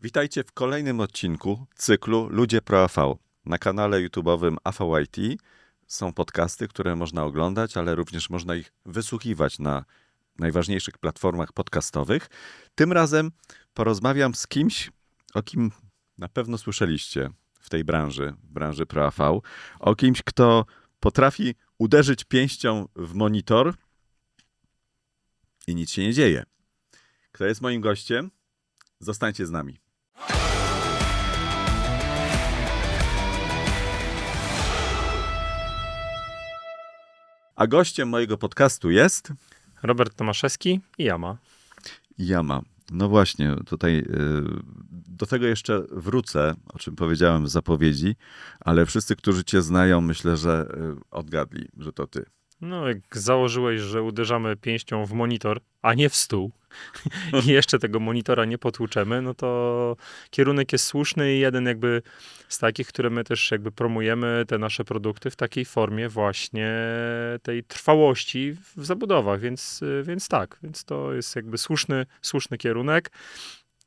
Witajcie w kolejnym odcinku cyklu Ludzie Pro AV. Na kanale YouTube'owym AVIT są podcasty, które można oglądać, ale również można ich wysłuchiwać na najważniejszych platformach podcastowych. Tym razem porozmawiam z kimś, o kim na pewno słyszeliście w tej branży, w branży Pro AV, o kimś, kto potrafi uderzyć pięścią w monitor i nic się nie dzieje. Kto jest moim gościem? Zostańcie z nami. A gościem mojego podcastu jest Robert Tomaszewski i Yama. Yama. No właśnie, tutaj do tego jeszcze wrócę, o czym powiedziałem w zapowiedzi, ale wszyscy, którzy cię znają, myślę, że odgadli, że to ty. No, jak założyłeś, że uderzamy pięścią w monitor, a nie w stół i jeszcze tego monitora nie potłuczemy, no to kierunek jest słuszny i jeden jakby z takich, które my też jakby promujemy te nasze produkty w takiej formie właśnie tej trwałości w zabudowach, więc tak, więc to jest jakby słuszny kierunek.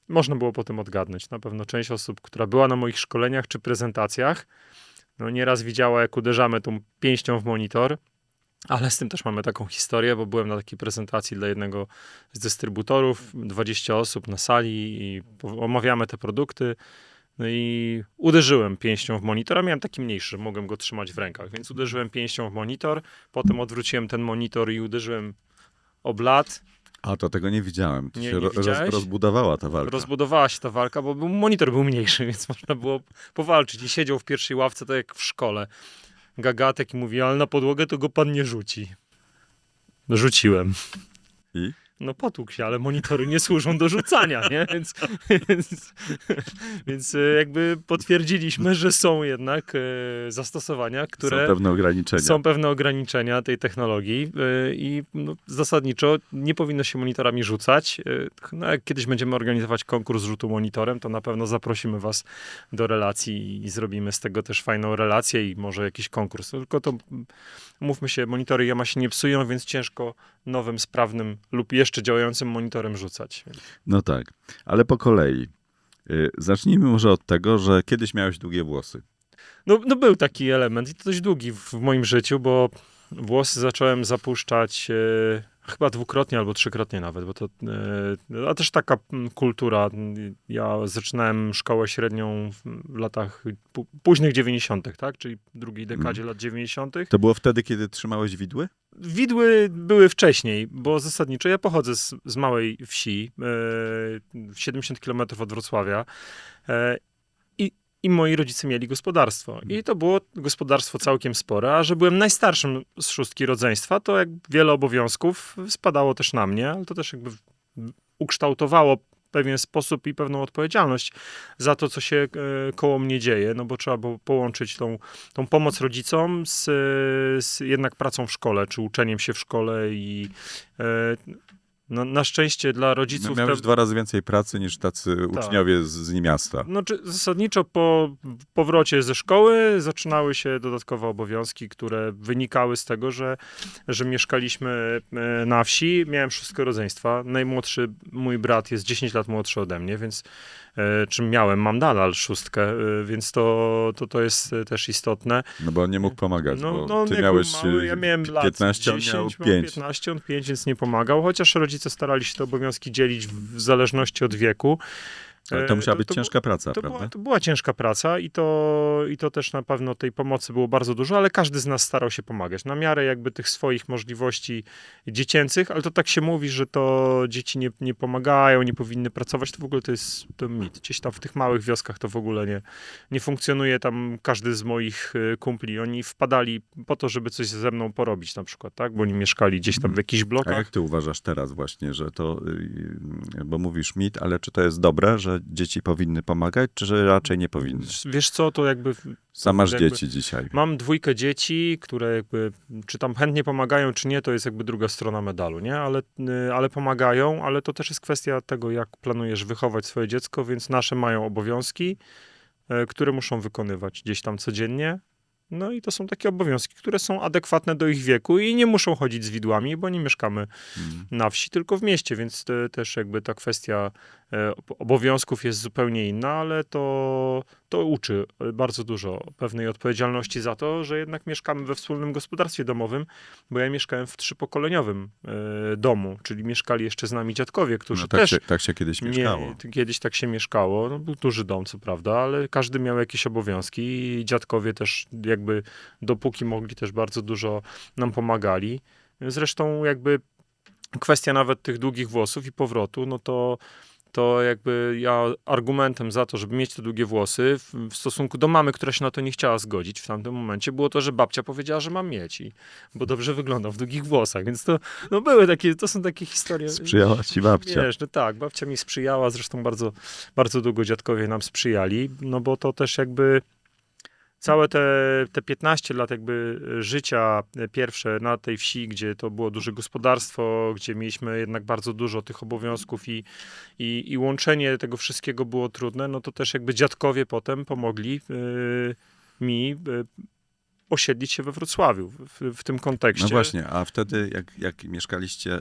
Można było potem odgadnąć. Na pewno część osób, która była na moich szkoleniach czy prezentacjach, no nieraz widziała, jak uderzamy tą pięścią w monitor. Ale z tym też mamy taką historię, bo byłem na takiej prezentacji dla jednego z dystrybutorów, 20 osób na sali i omawiamy te produkty. No i uderzyłem pięścią w monitor, a miałem taki mniejszy, mogłem go trzymać w rękach, więc uderzyłem pięścią w monitor, potem odwróciłem ten monitor i uderzyłem o blat. A to tego nie widziałem. To Nie się widziałeś? rozbudowała ta walka. Rozbudowała się ta walka, bo monitor był mniejszy, więc można było powalczyć. I siedział w pierwszej ławce, tak jak w szkole. Gagatek i mówi, ale na podłogę to go pan nie rzuci. No, rzuciłem. I? No potłukł się, ale monitory nie służą do rzucania, nie? Więc jakby potwierdziliśmy, że są jednak zastosowania, które... Są pewne ograniczenia tej technologii i no, zasadniczo nie powinno się monitorami rzucać. No, jak kiedyś będziemy organizować konkurs rzutu monitorem, to na pewno zaprosimy was do relacji i zrobimy z tego też fajną relację i może jakiś konkurs. Tylko to, mówmy się, monitory Yama się nie psują, więc ciężko nowym, sprawnym lub jeszcze działającym monitorem rzucać. No tak, ale po kolei. Zacznijmy może od tego, że kiedyś miałeś długie włosy. No był taki element i to dość długi w moim życiu, bo włosy zacząłem zapuszczać chyba dwukrotnie albo trzykrotnie nawet, bo to, a też taka kultura. Ja zaczynałem szkołę średnią w latach późnych 90., tak? Czyli drugiej dekadzie lat 90. To było wtedy, kiedy trzymałeś widły? Widły były wcześniej, bo zasadniczo ja pochodzę z małej wsi, 70 km od Wrocławia. I moi rodzice mieli gospodarstwo. I to było gospodarstwo całkiem spore, a że byłem najstarszym z szóstki rodzeństwa, to jak wiele obowiązków spadało też na mnie, ale to też jakby ukształtowało pewien sposób i pewną odpowiedzialność za to, co się koło mnie dzieje, no bo trzeba było połączyć tą pomoc rodzicom z jednak pracą w szkole, czy uczeniem się w szkole i no, na szczęście dla rodziców... Miałeś 2 razy więcej pracy niż tacy uczniowie z miasta. No, zasadniczo po powrocie ze szkoły zaczynały się dodatkowe obowiązki, które wynikały z tego, że mieszkaliśmy na wsi. Miałem 6 rodzeństwa. Najmłodszy mój brat jest 10 lat młodszy ode mnie, więc czym mam nadal 6, więc to jest też istotne. No bo on nie mógł pomagać, bo ty jak miałeś mały, ja miałem 15, lat 10, on miał 5. 15, on 5, więc nie pomagał, chociaż rodzice starali się te obowiązki dzielić w zależności od wieku. Ale to musiała być ciężka praca, prawda? To była ciężka praca i to też na pewno tej pomocy było bardzo dużo, ale każdy z nas starał się pomagać na miarę jakby tych swoich możliwości dziecięcych, ale to tak się mówi, że to dzieci nie pomagają, nie powinny pracować, to w ogóle to mit. Gdzieś tam w tych małych wioskach to w ogóle nie funkcjonuje. Tam każdy z moich kumpli, oni wpadali po to, żeby coś ze mną porobić na przykład, tak? Bo oni mieszkali gdzieś tam w jakichś A blokach. jak ty uważasz teraz właśnie, że to, bo mówisz mit, ale czy to jest dobre, że dzieci powinny pomagać, czy że raczej nie powinny? Wiesz co, to jakby... Sam masz jakby dzieci dzisiaj. Mam 2 dzieci, które jakby, czy tam chętnie pomagają, czy nie, to jest jakby druga strona medalu, nie? Ale pomagają, ale to też jest kwestia tego, jak planujesz wychować swoje dziecko, więc nasze mają obowiązki, które muszą wykonywać gdzieś tam codziennie. No i to są takie obowiązki, które są adekwatne do ich wieku i nie muszą chodzić z widłami, bo nie mieszkamy na wsi, tylko w mieście, więc też jakby ta kwestia obowiązków jest zupełnie inna, ale to uczy bardzo dużo pewnej odpowiedzialności za to, że jednak mieszkamy we wspólnym gospodarstwie domowym, bo ja mieszkałem w 3-pokoleniowym domu, czyli mieszkali jeszcze z nami dziadkowie, którzy No też tak się kiedyś mieszkało. kiedyś tak się mieszkało. No, był duży dom, co prawda, ale każdy miał jakieś obowiązki i dziadkowie też jakby dopóki mogli też bardzo dużo nam pomagali. Zresztą jakby kwestia nawet tych długich włosów i powrotu, no to jakby ja argumentem za to, żeby mieć te długie włosy w stosunku do mamy, która się na to nie chciała zgodzić w tamtym momencie, było to, że babcia powiedziała, że mam mieć, bo dobrze wyglądał w długich włosach, więc to są takie historie. Sprzyjała ci babcia. Wiesz, no tak, babcia mi sprzyjała, zresztą bardzo, bardzo długo dziadkowie nam sprzyjali, no bo to też jakby całe te 15 lat jakby życia pierwsze na tej wsi, gdzie to było duże gospodarstwo, gdzie mieliśmy jednak bardzo dużo tych obowiązków i łączenie tego wszystkiego było trudne, no to też jakby dziadkowie potem pomogli mi osiedlić się we Wrocławiu w tym kontekście. No właśnie, a wtedy jak mieszkaliście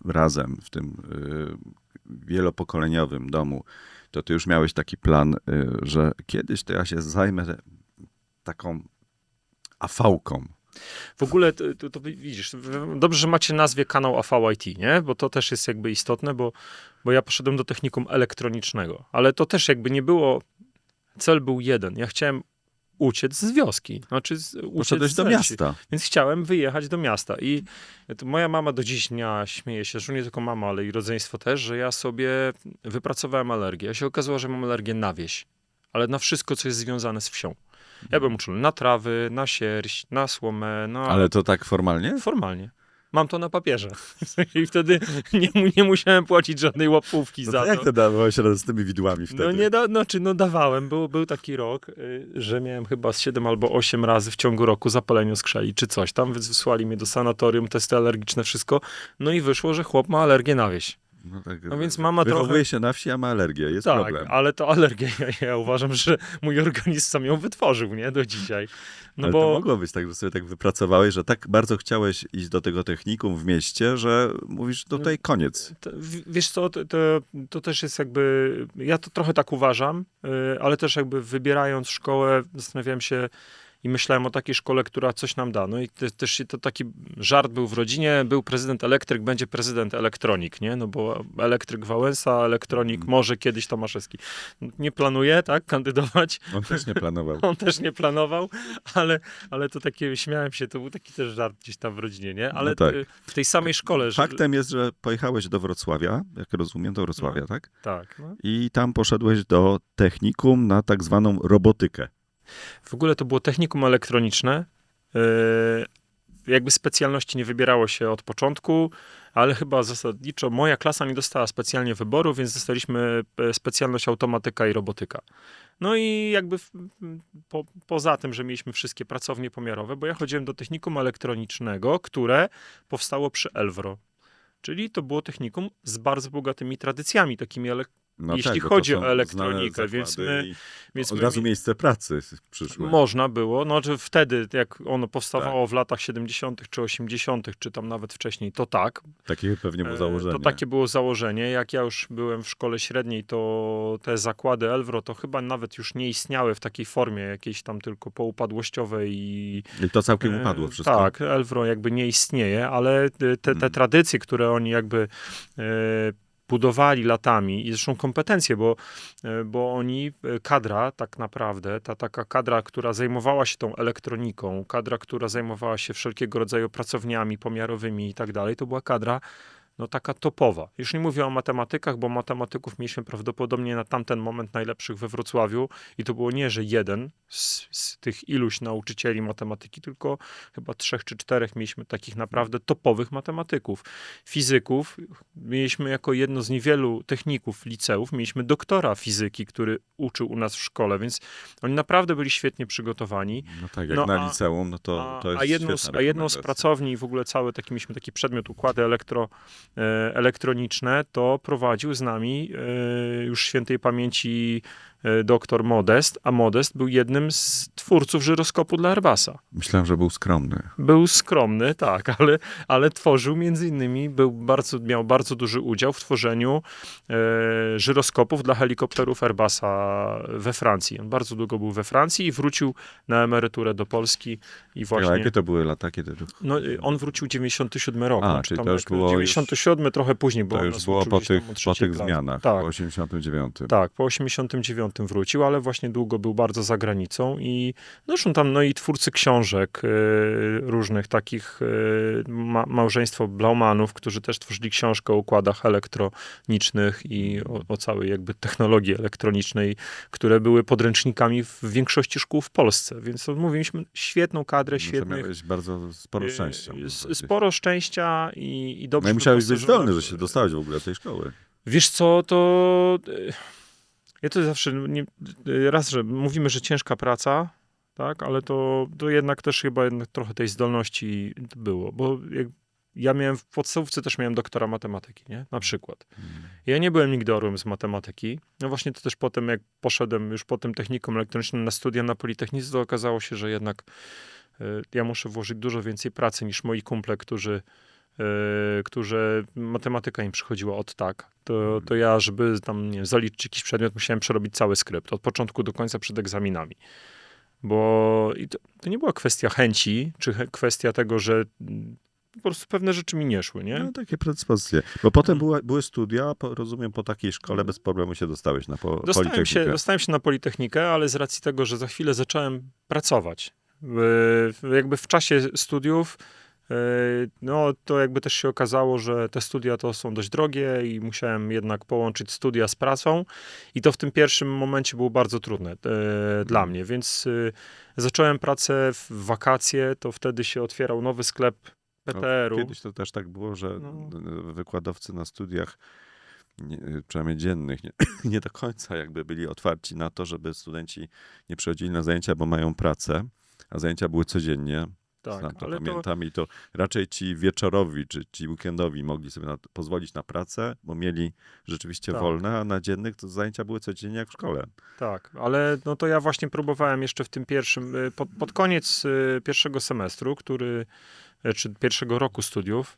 razem w tym wielopokoleniowym domu, to ty już miałeś taki plan, że kiedyś to ja się zajmę taką AV-ką. W ogóle to widzisz, dobrze, że macie nazwie kanał AVIT, nie? Bo to też jest jakby istotne, bo ja poszedłem do technikum elektronicznego, ale to też jakby nie było, cel był jeden. Ja chciałem uciec z wioski, znaczy Poszedłeś do miasta. Więc chciałem wyjechać do miasta i to moja mama do dziś dnia śmieje się, że nie tylko mama, ale i rodzeństwo też, że ja sobie wypracowałem alergię. Ja się okazało, że mam alergię na wieś, ale na wszystko, co jest związane z wsią. Ja byłem uczulony na trawy, na sierść, na słomę, Ale to tak formalnie? Formalnie. Mam to na papierze. I wtedy nie musiałem płacić żadnej łapówki No za to jak to. to dawałeś radę z tymi widłami wtedy? Dawałem. Był taki rok, że miałem chyba z 7 albo 8 razy w ciągu roku zapalenie skrzeli czy coś tam, więc wysłali mnie do sanatorium, testy alergiczne, wszystko. No i wyszło, że chłop ma alergię na wieś. No, tak, No więc mama wychowuje się na wsi, a ma alergię, jest tak, problem. ale to alergia, ja uważam, że mój organizm sam ją wytworzył, nie? Do dzisiaj. No Ale to mogło być tak, że sobie tak wypracowałeś, że tak bardzo chciałeś iść do tego technikum w mieście, że mówisz, tutaj koniec. Wiesz co, to też jest jakby, ja to trochę tak uważam, ale też jakby wybierając szkołę, zastanawiałem się i myślałem o takiej szkole, która coś nam da. No i też to taki żart był w rodzinie, był prezydent elektryk, będzie prezydent elektronik, nie? No bo elektryk Wałęsa, elektronik może kiedyś Tomaszewski. Nie planuje, tak, kandydować. On też nie planował. On też nie planował, ale to takie, śmiałem się, to był taki też żart gdzieś tam w rodzinie, nie? Ale No tak. w tej samej szkole. Faktem jest, że pojechałeś do Wrocławia, jak rozumiem, do Wrocławia, tak? Tak. No. I tam poszedłeś do technikum na tak zwaną robotykę. W ogóle to było technikum elektroniczne. Jakby specjalności nie wybierało się od początku, ale chyba zasadniczo moja klasa nie dostała specjalnie wyboru, więc dostaliśmy specjalność automatyka i robotyka. No i jakby poza tym, że mieliśmy wszystkie pracownie pomiarowe, bo ja chodziłem do technikum elektronicznego, które powstało przy Elwro. Czyli to było technikum z bardzo bogatymi tradycjami, takimi No jeśli tak, bo to chodzi są o elektronikę, znane więc zakłady my... i od razu miejsce pracy przyszły. Można było, no że wtedy, jak ono powstawało w latach 70. czy 80., czy tam nawet wcześniej, to tak. Takie pewnie było założenie. To takie było założenie. Jak ja już byłem w szkole średniej, to te zakłady Elwro to chyba nawet już nie istniały w takiej formie jakiejś tam tylko poupadłościowej I to całkiem upadło wszystko. Tak, Elwro jakby nie istnieje, ale te tradycje, które oni jakby budowali latami i zresztą kompetencje, bo oni, kadra tak naprawdę, ta taka kadra, która zajmowała się tą elektroniką, kadra, która zajmowała się wszelkiego rodzaju pracowniami pomiarowymi i tak dalej, to była kadra no taka topowa. Już nie mówię o matematykach, bo matematyków mieliśmy prawdopodobnie na tamten moment najlepszych we Wrocławiu i to było nie, że jeden z tych iluś nauczycieli matematyki, tylko chyba 3 czy 4 mieliśmy takich naprawdę topowych matematyków. Fizyków mieliśmy jako jedno z niewielu techników liceów, mieliśmy doktora fizyki, który uczył u nas w szkole, więc oni naprawdę byli świetnie przygotowani. No tak, jak na liceum, no to jest a jedną z pracowni, w ogóle mieliśmy taki przedmiot układy elektroniczne, to prowadził z nami już świętej pamięci doktor Modest, a Modest był jednym z twórców żyroskopu dla Airbusa. Myślałem, że był skromny. Był skromny, tak, ale tworzył między innymi, miał bardzo duży udział w tworzeniu żyroskopów dla helikopterów Airbusa we Francji. On bardzo długo był we Francji i wrócił na emeryturę do Polski i właśnie... A jakie to były lata, kiedy to... No, on wrócił 97 rok. A, czyli to już było 97, trochę później, bo To on już nas było uczył po gdzieś tam tych, od po trzeciej tych klasy. zmianach, Tak. po 89. Tak, po 89 wrócił, ale właśnie długo był bardzo za granicą i zresztą tam, no i twórcy książek różnych takich, małżeństwo Blaumanów, którzy też tworzyli książkę o układach elektronicznych i o całej jakby technologii elektronicznej, które były podręcznikami w większości szkół w Polsce, więc mówiliśmy świetną kadrę, No to świetnych... miałeś bardzo sporo szczęścia. Sporo szczęścia i dobrze No i musiałeś być wyposażonych- zdolny, że się dostałeś w ogóle do tej szkoły. Wiesz co, to ja to zawsze raz, że mówimy, że ciężka praca, tak, ale to jednak też chyba jednak trochę tej zdolności było, bo ja miałem w podstawówce też miałem doktora matematyki, nie? Na przykład. Ja nie byłem nigdy orłem z matematyki. No właśnie to też potem, jak poszedłem już po tym technikum elektronicznym na studia na Politechnice, to okazało się, że jednak ja muszę włożyć dużo więcej pracy niż moi kumple, którzy matematyka im przychodziła od tak, to ja, żeby tam, nie wiem, zaliczyć jakiś przedmiot, musiałem przerobić cały skrypt, od początku do końca przed egzaminami. Bo to nie była kwestia chęci, czy kwestia tego, że po prostu pewne rzeczy mi nie szły, nie? No takie predyspozycje. Bo potem były studia, rozumiem, po takiej szkole bez problemu się dostałeś na Politechnikę. Dostałem się na Politechnikę, ale z racji tego, że za chwilę zacząłem pracować, jakby w czasie studiów, no to jakby też się okazało, że te studia to są dość drogie i musiałem jednak połączyć studia z pracą i to w tym pierwszym momencie było bardzo trudne dla mnie, więc zacząłem pracę w wakacje, to wtedy się otwierał nowy sklep PTR-u. Kiedyś to też tak było, że wykładowcy na studiach, przynajmniej dziennych, nie do końca jakby byli otwarci na to, żeby studenci nie przychodzili na zajęcia, bo mają pracę, a zajęcia były codziennie. Tak, Znam to, ale pamiętam i to raczej ci wieczorowi czy ci weekendowi mogli sobie pozwolić na pracę, bo mieli rzeczywiście Tak. wolne, a na dziennych to zajęcia były codziennie jak w szkole. Tak, ale no to ja właśnie próbowałem jeszcze w tym pierwszym, pod koniec pierwszego semestru, czy pierwszego roku studiów,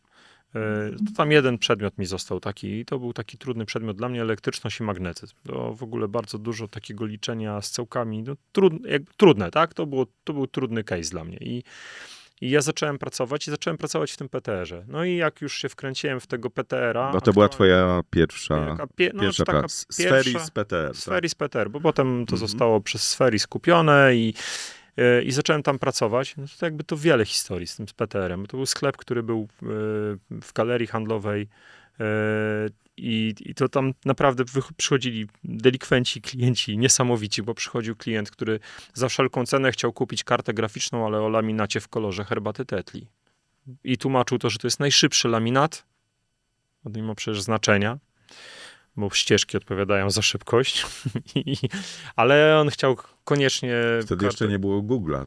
to tam jeden przedmiot mi został taki, i to był taki trudny przedmiot dla mnie, elektryczność i magnetyzm. To w ogóle bardzo dużo takiego liczenia z cełkami, no trudne, tak? To był trudny case dla mnie i ja zacząłem pracować w tym PTR-ze. No i jak już się wkręciłem w tego PTR-a... Bo to była twoja pierwsza taka praca. Sferis PTR. Sferis PTR, bo potem to Mhm. zostało przez Sferis skupione i zacząłem tam pracować. No to jakby to wiele historii z tym PTR-em. To był sklep, który był w galerii handlowej i to tam naprawdę przychodzili delikwenci, klienci niesamowici, bo przychodził klient, który za wszelką cenę chciał kupić kartę graficzną, ale o laminacie w kolorze herbaty Tetli. I tłumaczył to, że to jest najszybszy laminat, mimo przecież znaczenia, bo ścieżki odpowiadają za szybkość, ale on chciał koniecznie... Wtedy jeszcze nie było Google'a,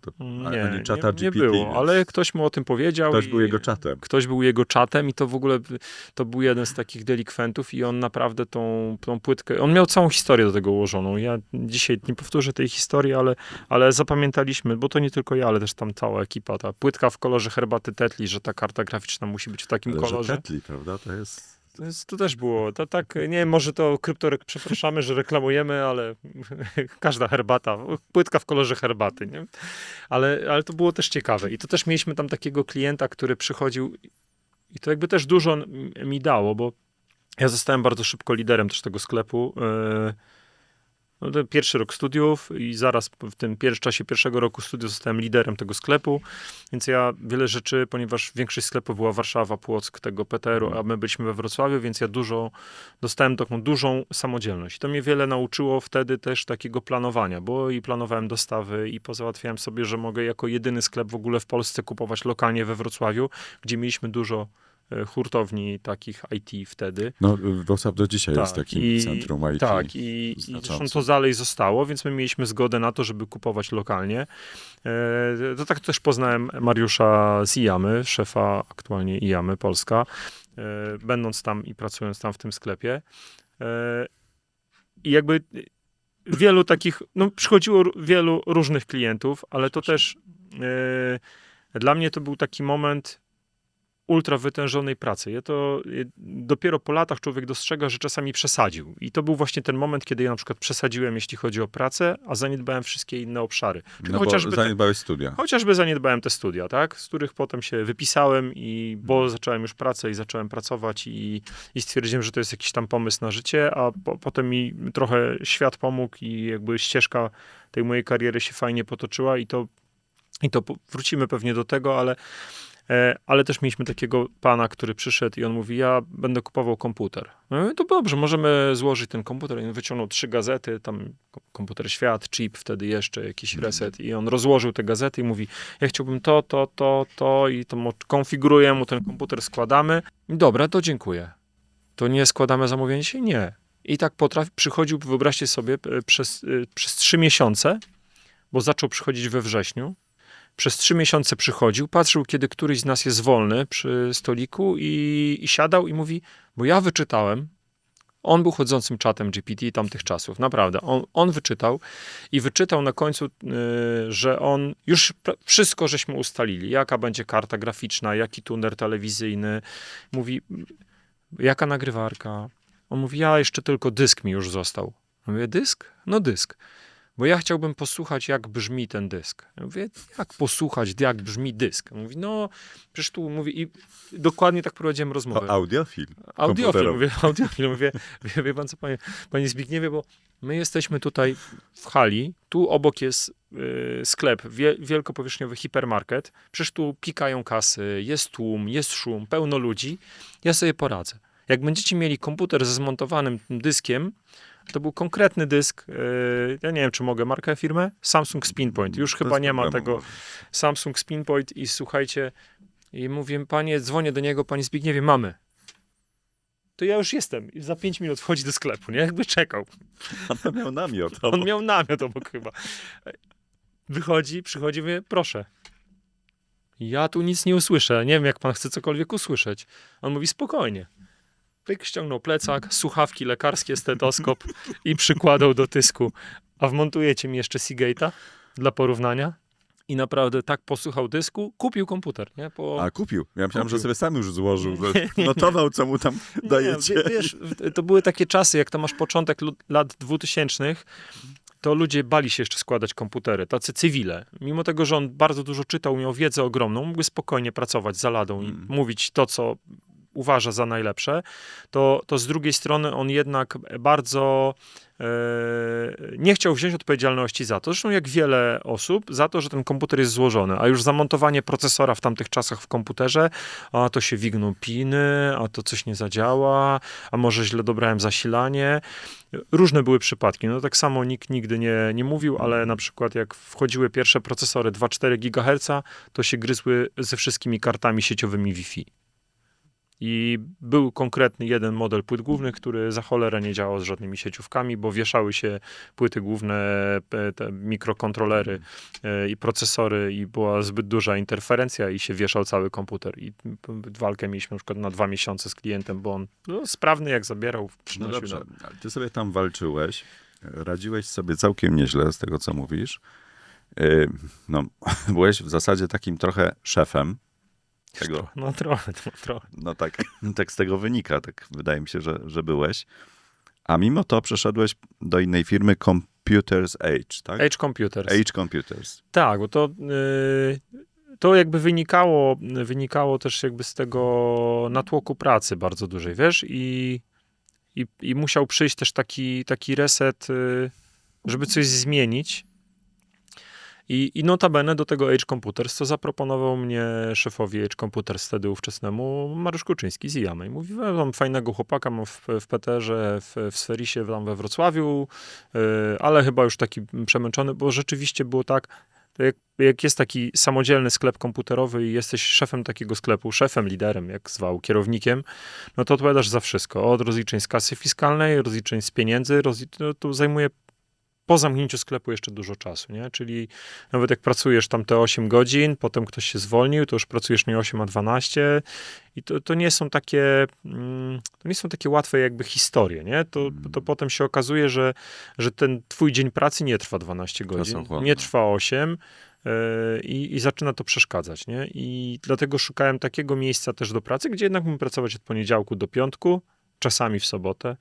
ani czata nie GPT. było, więc ale ktoś mu o tym powiedział. Ktoś był jego czatem. Ktoś był jego czatem i to w ogóle, to był jeden z takich delikwentów i on naprawdę tą płytkę, on miał całą historię do tego ułożoną. Ja dzisiaj nie powtórzę tej historii, ale zapamiętaliśmy, bo to nie tylko ja, ale też tam cała ekipa, ta płytka w kolorze herbaty Tetli, że ta karta graficzna musi być w takim Ale kolorze. że Tetli, prawda? To jest... To też było, to tak, nie wiem, może to przepraszamy, że reklamujemy, ale każda herbata, płytka w kolorze herbaty, nie? Ale to było też ciekawe i to też mieliśmy tam takiego klienta, który przychodził i to jakby też dużo mi dało, bo ja zostałem bardzo szybko liderem też tego sklepu. No, to pierwszy rok studiów i zaraz w tym czasie pierwszego roku studiów zostałem liderem tego sklepu, więc ja wiele rzeczy, ponieważ większość sklepów była Warszawa, Płock, tego PTR-u, a my byliśmy we Wrocławiu, więc ja dostałem taką dużą samodzielność. I to mnie wiele nauczyło wtedy też takiego planowania, bo i planowałem dostawy i pozałatwiałem sobie, że mogę jako jedyny sklep w ogóle w Polsce kupować lokalnie we Wrocławiu, gdzie mieliśmy dużo hurtowni takich IT wtedy. No, Wrocław do dzisiaj jest takim centrum IT. Tak, i zresztą to dalej zostało, więc my mieliśmy zgodę na to, żeby kupować lokalnie. To tak też poznałem Mariusza z IAMY, szefa aktualnie IAMY Polska, będąc tam i pracując tam w tym sklepie. I jakby wielu takich, no przychodziło wielu różnych klientów, ale to też dla mnie to był taki moment ultra wytężonej pracy. Dopiero po latach człowiek dostrzega, że czasami przesadził. I to był właśnie ten moment, kiedy ja na przykład przesadziłem, jeśli chodzi o pracę, a zaniedbałem wszystkie inne obszary. Czyli No bo zaniedbałeś studia. Chociażby zaniedbałem te studia, tak? Z których potem się wypisałem, bo zacząłem już pracę i zacząłem pracować i stwierdziłem, że to jest jakiś tam pomysł na życie, a potem mi trochę świat pomógł i jakby ścieżka tej mojej kariery się fajnie potoczyła i to wrócimy pewnie do tego, ale też mieliśmy takiego pana, który przyszedł i on mówi, ja będę kupował komputer. No i mówię, to dobrze, możemy złożyć ten komputer. I on wyciągnął 3 gazety, tam Komputer Świat, Chip, wtedy jeszcze jakiś reset i on rozłożył te gazety i mówi, ja chciałbym to i to konfiguruję mu ten komputer, składamy. Dobra, to dziękuję. To nie składamy zamówienia dzisiaj? Nie. I tak przychodził, wyobraźcie sobie, przez 3 miesiące, bo zaczął przychodzić we wrześniu. Przez 3 miesiące przychodził, patrzył, kiedy któryś z nas jest wolny przy stoliku i siadał i mówi, bo ja wyczytałem, on był chodzącym czatem GPT tamtych czasów, naprawdę. On wyczytał na końcu, że on już wszystko żeśmy ustalili, jaka będzie karta graficzna, jaki tuner telewizyjny. Mówi, jaka nagrywarka. On mówi, ja jeszcze tylko dysk mi już został. Mówię, dysk? No dysk. Bo ja chciałbym posłuchać, jak brzmi ten dysk. Ja mówię, jak posłuchać, jak brzmi dysk? On mówi, no, przecież tu mówi, i dokładnie tak prowadziłem rozmowę. To audiofil. Audiofil. Mówię, wie pan co, panie Zbigniewie, bo my jesteśmy tutaj w hali, tu obok jest sklep, wielkopowierzchniowy hipermarket, przecież tu pikają kasy, jest tłum, jest szum, pełno ludzi, ja sobie poradzę. Jak będziecie mieli komputer ze zmontowanym dyskiem, to był konkretny dysk, ja nie wiem, czy mogę markę firmę? Samsung Spinpoint. Już chyba nie ma tego Samsung Spinpoint i słuchajcie, i mówię, panie, dzwonię do niego, panie Zbigniewie, mamy. To ja już jestem. I za 5 minut wchodzi do sklepu, nie? Jakby czekał. On miał namiot. On miał namiot obok chyba. Przychodzi, mówię, proszę. Ja tu nic nie usłyszę. Nie wiem, jak pan chce cokolwiek usłyszeć. On mówi, spokojnie. Pyk, ściągnął plecak, słuchawki lekarskie, stetoskop i przykładał do dysku. A wmontujecie mi jeszcze Seagate'a dla porównania? I naprawdę tak posłuchał dysku, kupił komputer. Nie? A kupił? Ja myślałem, że sobie sam już złożył. Nie. Notował, co mu tam dajecie. Wiesz, to były takie czasy, jak to masz początek lat 2000, to ludzie bali się jeszcze składać komputery, tacy cywile. Mimo tego, że on bardzo dużo czytał, miał wiedzę ogromną, mógłby spokojnie pracować za ladą i mówić to, co uważa za najlepsze, to z drugiej strony on jednak bardzo nie chciał wziąć odpowiedzialności za to, zresztą jak wiele osób, za to, że ten komputer jest złożony, a już zamontowanie procesora w tamtych czasach w komputerze, a to się wigną piny, a to coś nie zadziała, a może źle dobrałem zasilanie. Różne były przypadki. No tak samo nikt nigdy nie mówił, ale na przykład jak wchodziły pierwsze procesory 2,4 GHz, to się gryzły ze wszystkimi kartami sieciowymi Wi-Fi. I był konkretny jeden model płyt głównych, który za cholerę nie działał z żadnymi sieciówkami, bo wieszały się płyty główne, te mikrokontrolery i procesory i była zbyt duża interferencja i się wieszał cały komputer. I walkę mieliśmy na przykład na 2 miesiące z klientem, bo on sprawny jak zabierał, przynosił. No dobrze, ale ty sobie tam walczyłeś, radziłeś sobie całkiem nieźle z tego, co mówisz. No, byłeś w zasadzie takim trochę szefem tego. No trochę. No tak z tego wynika, tak wydaje mi się, że byłeś. A mimo to przeszedłeś do innej firmy Computers Age, tak? Age Computers. Age Computers. Tak, bo to jakby wynikało też jakby z tego natłoku pracy bardzo dużej, wiesz? I musiał przyjść też taki reset, żeby coś zmienić. I notabene do tego Age Computers, co zaproponował mnie szefowi Age Computers wtedy ówczesnemu, Mariusz Kuczyński z IAM. I mówi, mam fajnego chłopaka, mam w Peterze, w Sferisie, tam we Wrocławiu, ale chyba już taki przemęczony, bo rzeczywiście było tak, jak jest taki samodzielny sklep komputerowy i jesteś szefem takiego sklepu, szefem, liderem, jak zwał, kierownikiem, no to odpowiadasz za wszystko. Od rozliczeń z kasy fiskalnej, rozliczeń z pieniędzy, to zajmuje po zamknięciu sklepu jeszcze dużo czasu, nie? Czyli nawet jak pracujesz tam te 8 godzin, potem ktoś się zwolnił, to już pracujesz nie 8, a 12 i to nie są takie, to nie są takie łatwe jakby historie, nie? To potem się okazuje, że ten twój dzień pracy nie trwa 12 godzin, Czasochłonne. nie trwa 8 i zaczyna to przeszkadzać, nie? I dlatego szukałem takiego miejsca też do pracy, gdzie jednak mógłbym pracować od poniedziałku do piątku, czasami w sobotę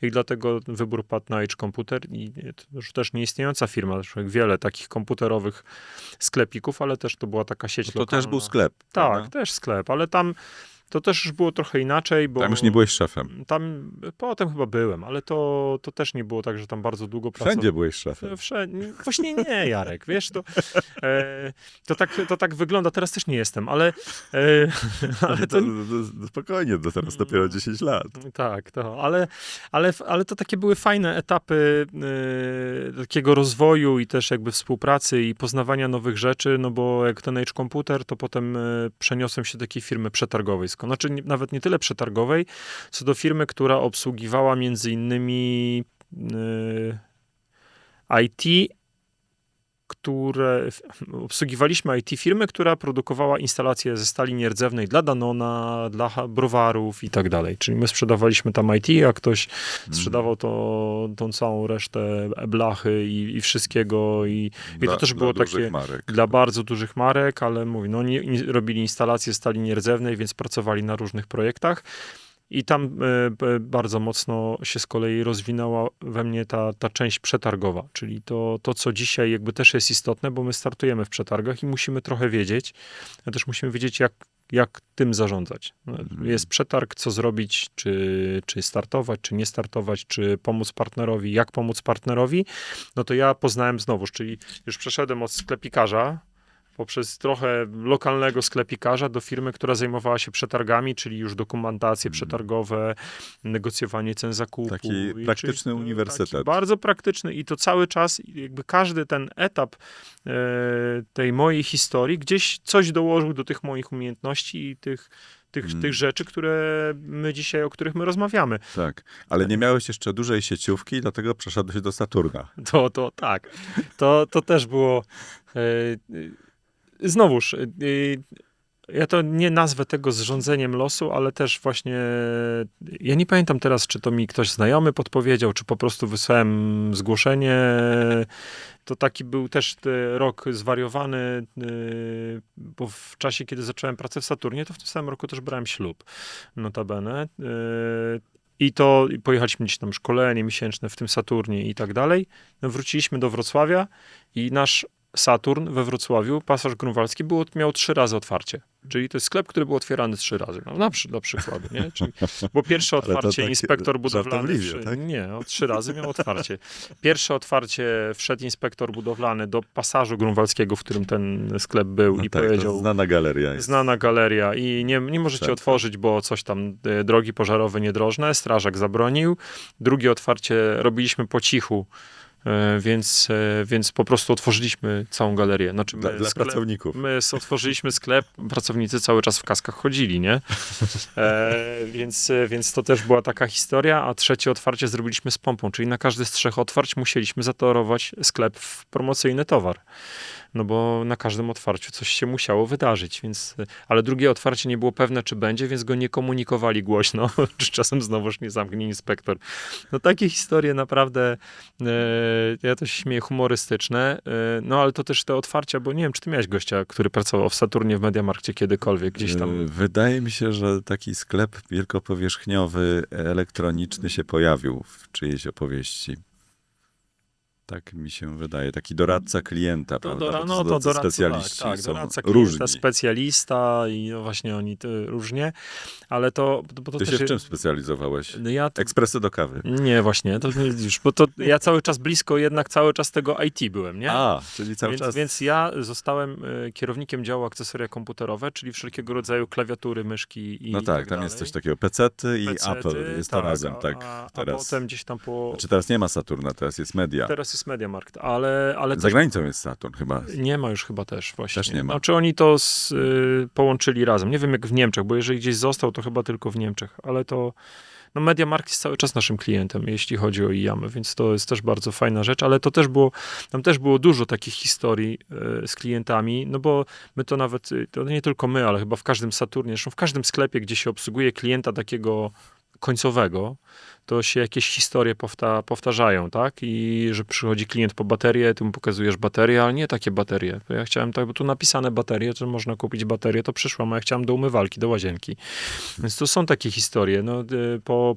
i dlatego wybór padł na Edge Computer i to już też nieistniejąca firma, zresztą wiele takich komputerowych sklepików, ale też to była taka sieć To lokalna. też był sklep. Tak, prawda? też sklep, ale tam to też już było trochę inaczej, bo Tam już nie byłeś szefem. tam potem chyba byłem, ale to też nie było tak, że tam bardzo długo pracowałem. Wszędzie byłeś szefem. Właśnie nie, Jarek, wiesz, to tak wygląda, teraz też nie jestem, ale Spokojnie, teraz dopiero 10 lat. tak, ale to takie były fajne etapy takiego rozwoju i też jakby współpracy i poznawania nowych rzeczy, no bo jak ten Edge Computer, to potem przeniosłem się do takiej firmy przetargowej. Znaczy nawet nie tyle przetargowej, co do firmy, która obsługiwała między innymi IT, obsługiwaliśmy IT firmy, która produkowała instalacje ze stali nierdzewnej dla Danona, dla browarów i tak dalej. Czyli my sprzedawaliśmy tam IT, a ktoś sprzedawał tą całą resztę blachy i wszystkiego i to też było takie marek. dla bardzo dużych marek, ale mówię, no robili instalacje stali nierdzewnej, więc pracowali na różnych projektach. I tam bardzo mocno się z kolei rozwinęła we mnie ta część przetargowa, czyli to, co dzisiaj jakby też jest istotne, bo my startujemy w przetargach i musimy trochę wiedzieć, ale też musimy wiedzieć, jak tym zarządzać. Jest przetarg, co zrobić, czy startować, czy nie startować, czy pomóc partnerowi, jak pomóc partnerowi. No to ja poznałem znowuż, czyli już przeszedłem od sklepikarza, poprzez trochę lokalnego sklepikarza do firmy, która zajmowała się przetargami, czyli już dokumentacje przetargowe, negocjowanie cen zakupu. Taki praktyczny czyli, uniwersytet. Taki bardzo praktyczny i to cały czas, jakby każdy ten etap tej mojej historii gdzieś coś dołożył do tych moich umiejętności i tych rzeczy, o których my rozmawiamy. Tak, ale nie miałeś jeszcze dużej sieciówki, dlatego przeszedłeś do Saturna. To tak. To też było... Znowuż, ja to nie nazwę tego zrządzeniem losu, ale też właśnie, ja nie pamiętam teraz, czy to mi ktoś znajomy podpowiedział, czy po prostu wysłałem zgłoszenie. To taki był też rok zwariowany, bo w czasie, kiedy zacząłem pracę w Saturnie, to w tym samym roku też brałem ślub, notabene. I pojechaliśmy gdzieś tam szkolenie miesięczne w tym Saturnie i tak dalej. No, wróciliśmy do Wrocławia i nasz Saturn we Wrocławiu, Pasaż Grunwaldzki, miał 3 razy otwarcie. Czyli to jest sklep, który był otwierany 3 razy. No, dla przykładu, nie? Czyli, bo pierwsze otwarcie tak inspektor budowlany... tak? Nie, 3 razy miał otwarcie. Pierwsze otwarcie wszedł inspektor budowlany do Pasażu Grunwaldzkiego, w którym ten sklep był i powiedział... To znana galeria jest. Znana galeria i nie możecie otworzyć, bo coś tam, drogi pożarowe niedrożne, strażak zabronił. Drugie otwarcie robiliśmy po cichu, więc po prostu otworzyliśmy całą galerię. Znaczy Dla pracowników. My otworzyliśmy sklep, pracownicy cały czas w kaskach chodzili, nie? Więc to też była taka historia, a trzecie otwarcie zrobiliśmy z pompą, czyli na każdy z 3 otwarć musieliśmy zatorować sklep w promocyjny towar. No bo na każdym otwarciu coś się musiało wydarzyć, ale drugie otwarcie nie było pewne, czy będzie, więc go nie komunikowali głośno, czy czasem znowuż nie zamknie inspektor. No takie historie naprawdę, ja to się śmieję, humorystyczne, no ale to też te otwarcia, bo nie wiem, czy ty miałeś gościa, który pracował w Saturnie w Mediamarkcie kiedykolwiek, gdzieś tam. Wydaje mi się, że taki sklep wielkopowierzchniowy, elektroniczny się pojawił w czyjejś opowieści. Tak mi się wydaje. Taki doradca klienta, prawda? To doradca, specjaliści tak, są doradca różni. klienta, specjalista i no właśnie oni różnie, ale bo to Ty też się w czym specjalizowałeś? ja Ekspresy do kawy. Nie, właśnie, to już, bo to ja cały czas blisko jednak cały czas tego IT byłem, nie? Czyli cały czas. Więc ja zostałem kierownikiem działu akcesoria komputerowe, czyli wszelkiego rodzaju klawiatury, myszki i No tak, tam jest coś takiego. PC-ty i Apple. Jest to razem, tak. A Teraz. potem gdzieś tam Znaczy teraz nie ma Saturna, teraz jest Media. Teraz jest Mediamarkt, ale Za też granicą jest Saturn chyba. nie ma już chyba też właśnie. Też nie ma. Znaczy oni to połączyli razem. Nie wiem jak w Niemczech, bo jeżeli gdzieś został, to chyba tylko w Niemczech, ale to no MediaMarkt jest cały czas naszym klientem, jeśli chodzi o IAMę, więc to jest też bardzo fajna rzecz, ale tam też było dużo takich historii z klientami, no bo my to nawet, to nie tylko my, ale chyba w każdym Saturnie, zresztą w każdym sklepie, gdzie się obsługuje klienta takiego końcowego, to się jakieś historie powtarzają, tak? I że przychodzi klient po baterię, ty mu pokazujesz baterię, ale nie takie baterie. To ja chciałem tak, bo tu napisane baterie, że można kupić baterię, to przyszłam, a ja chciałem do umywalki, do łazienki. Więc to są takie historie. No,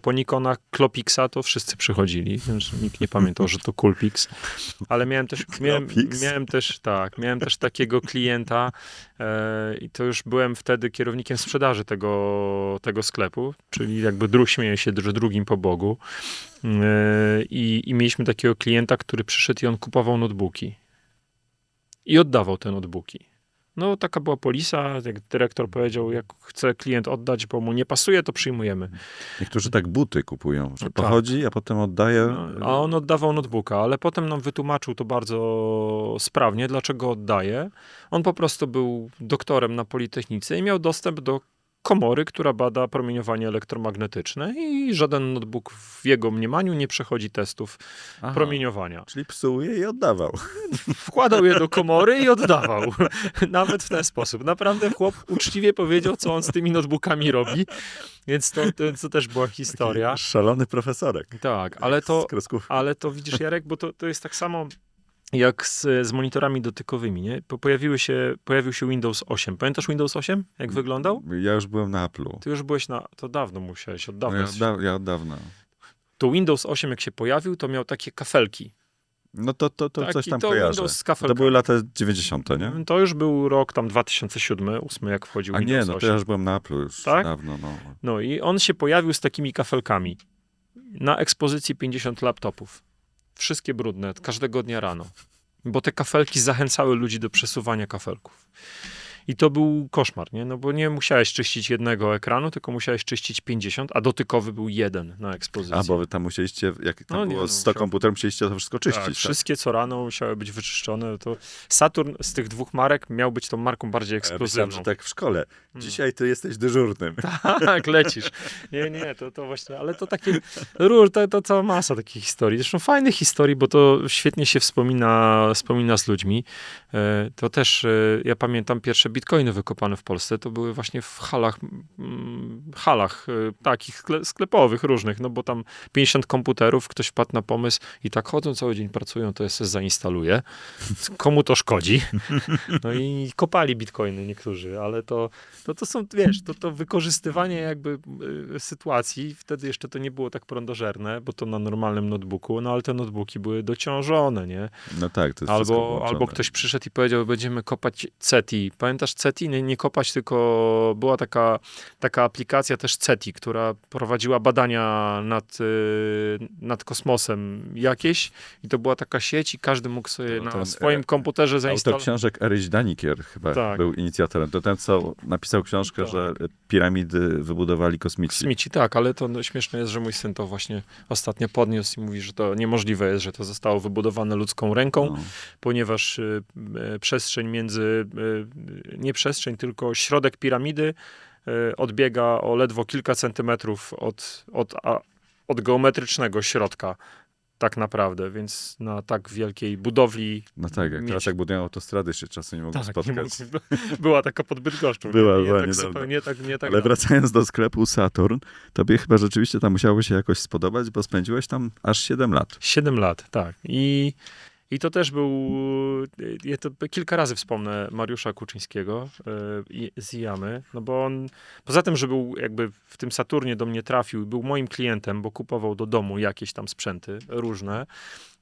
po Nikonach Clopixa to wszyscy przychodzili, więc nikt nie pamiętał, że to Coolpix. Ale miałem też takiego klienta i to już byłem wtedy kierownikiem sprzedaży tego sklepu, czyli jakby śmieję się, że drugim po Bogu. I mieliśmy takiego klienta, który przyszedł i on kupował notebooki. I oddawał te notebooki. No taka była polisa, jak dyrektor powiedział, jak chce klient oddać, bo mu nie pasuje, to przyjmujemy. Niektórzy tak buty kupują, że Tak. pochodzi, a potem oddaje. No, a on oddawał notebooka, ale potem nam wytłumaczył to bardzo sprawnie, dlaczego oddaje. On po prostu był doktorem na Politechnice i miał dostęp do komory, która bada promieniowanie elektromagnetyczne i żaden notebook w jego mniemaniu nie przechodzi testów Aha, promieniowania. czyli psuje i oddawał. Wkładał je do komory i oddawał. Nawet w ten sposób. Naprawdę chłop uczciwie powiedział, co on z tymi notebookami robi, więc to też była historia. Taki szalony profesorek. Tak, Z ale to widzisz, Jarek, bo to jest tak samo jak z monitorami dotykowymi, nie? Pojawił się Windows 8. Pamiętasz Windows 8? Jak wyglądał? Ja już byłem na Apple'u. Ty już byłeś to dawno musiałeś, od dawna. Ja od dawna. To Windows 8 jak się pojawił, to miał takie kafelki. No to coś tam to kojarzę. Windows z To kafelkami. były lata 90, nie? To już był rok tam 2007-2008, jak wchodził A Windows nie, no 8. to ja już byłem na Apple'u już Tak? dawno. No. No i on się pojawił z takimi kafelkami. Na ekspozycji 50 laptopów. Wszystkie brudne, każdego dnia rano. Bo te kafelki zachęcały ludzi do przesuwania kafelków. I to był koszmar, nie? No bo nie musiałeś czyścić jednego ekranu, tylko musiałeś czyścić 50, a dotykowy był jeden na ekspozycji. A, bo wy tam musieliście, jak tam było 100 musiał. komputerów, musieliście to wszystko czyścić. Tak, Tak? wszystkie co rano musiały być wyczyszczone. To Saturn z tych dwóch marek miał być tą marką bardziej Ja ekskluzywną. myślałem, że tak w szkole. Dzisiaj ty jesteś dyżurnym. Tak, lecisz. Nie, to właśnie, ale to takie, to cała masa takich historii. Zresztą fajnych historii, bo to świetnie się wspomina z ludźmi. To też, ja pamiętam pierwsze bitcoiny wykopane w Polsce, to były właśnie w halach takich sklepowych różnych, no bo tam 50 komputerów, ktoś wpadł na pomysł i tak chodzą cały dzień, pracują, to ja sobie zainstaluję. Komu to szkodzi? No i kopali bitcoiny niektórzy, ale to są, wiesz, to wykorzystywanie jakby sytuacji, wtedy jeszcze to nie było tak prądożerne, bo to na normalnym notebooku, no ale te notebooki były dociążone, nie? No tak, to jest wszystko włączone. Albo ktoś przyszedł i powiedział, będziemy kopać CETI. Pamiętasz CETI? Nie kopać, tylko była taka aplikacja też CETI, która prowadziła badania nad kosmosem jakieś i to była taka sieć i każdy mógł sobie na swoim komputerze zainstalować. Autor książek Erich Daniker chyba Tak. był inicjatorem. To ten, co napisał książkę, Tak. że piramidy wybudowali kosmici. Kosmici, tak, ale to śmieszne jest, że mój syn to właśnie ostatnio podniósł i mówi, że to niemożliwe jest, że to zostało wybudowane ludzką ręką, No. ponieważ przestrzeń nie przestrzeń, tylko środek piramidy odbiega o ledwo kilka centymetrów od geometrycznego środka. Tak naprawdę, więc na tak wielkiej budowli... No tak, jak teraz jak budują autostrady, się czasem nie mogą spotkać. Była taka pod Bydgoszczą. Była tak niedawno. zupełnie nie tak Ale wracając do sklepu Saturn, tobie chyba rzeczywiście tam musiało się jakoś spodobać, bo spędziłeś tam aż 7 lat. 7 lat, tak. I to też był, ja to kilka razy wspomnę Mariusza Kuczyńskiego z IAMY, no bo on, poza tym, że był jakby w tym Saturnie do mnie trafił i był moim klientem, bo kupował do domu jakieś tam sprzęty różne,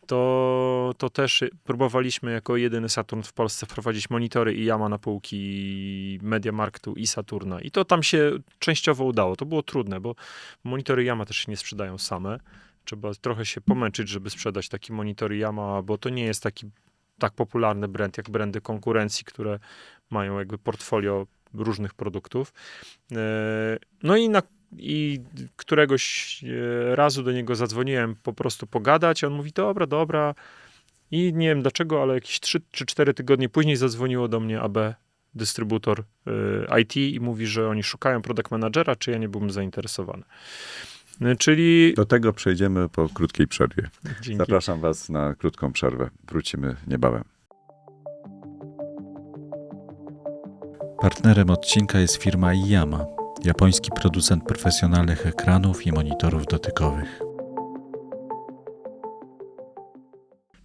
to też próbowaliśmy jako jedyny Saturn w Polsce wprowadzić monitory IAMA na półki MediaMarktu i Saturna. I to tam się częściowo udało. To było trudne, bo monitory IAMA też się nie sprzedają same. Trzeba trochę się pomęczyć, żeby sprzedać taki monitor IAMA, bo to nie jest taki tak popularny brand, jak brandy konkurencji, które mają jakby portfolio różnych produktów. No i któregoś razu do niego zadzwoniłem po prostu pogadać, a on mówi, dobra. I nie wiem dlaczego, ale jakieś 3 czy 4 tygodnie później zadzwoniło do mnie AB, dystrybutor IT i mówi, że oni szukają product managera, czy ja nie byłbym zainteresowany. Czyli... Do tego przejdziemy po krótkiej przerwie. Dzięki. Zapraszam Was na krótką przerwę. Wrócimy niebawem. Partnerem odcinka jest firma Iyama, japoński producent profesjonalnych ekranów i monitorów dotykowych.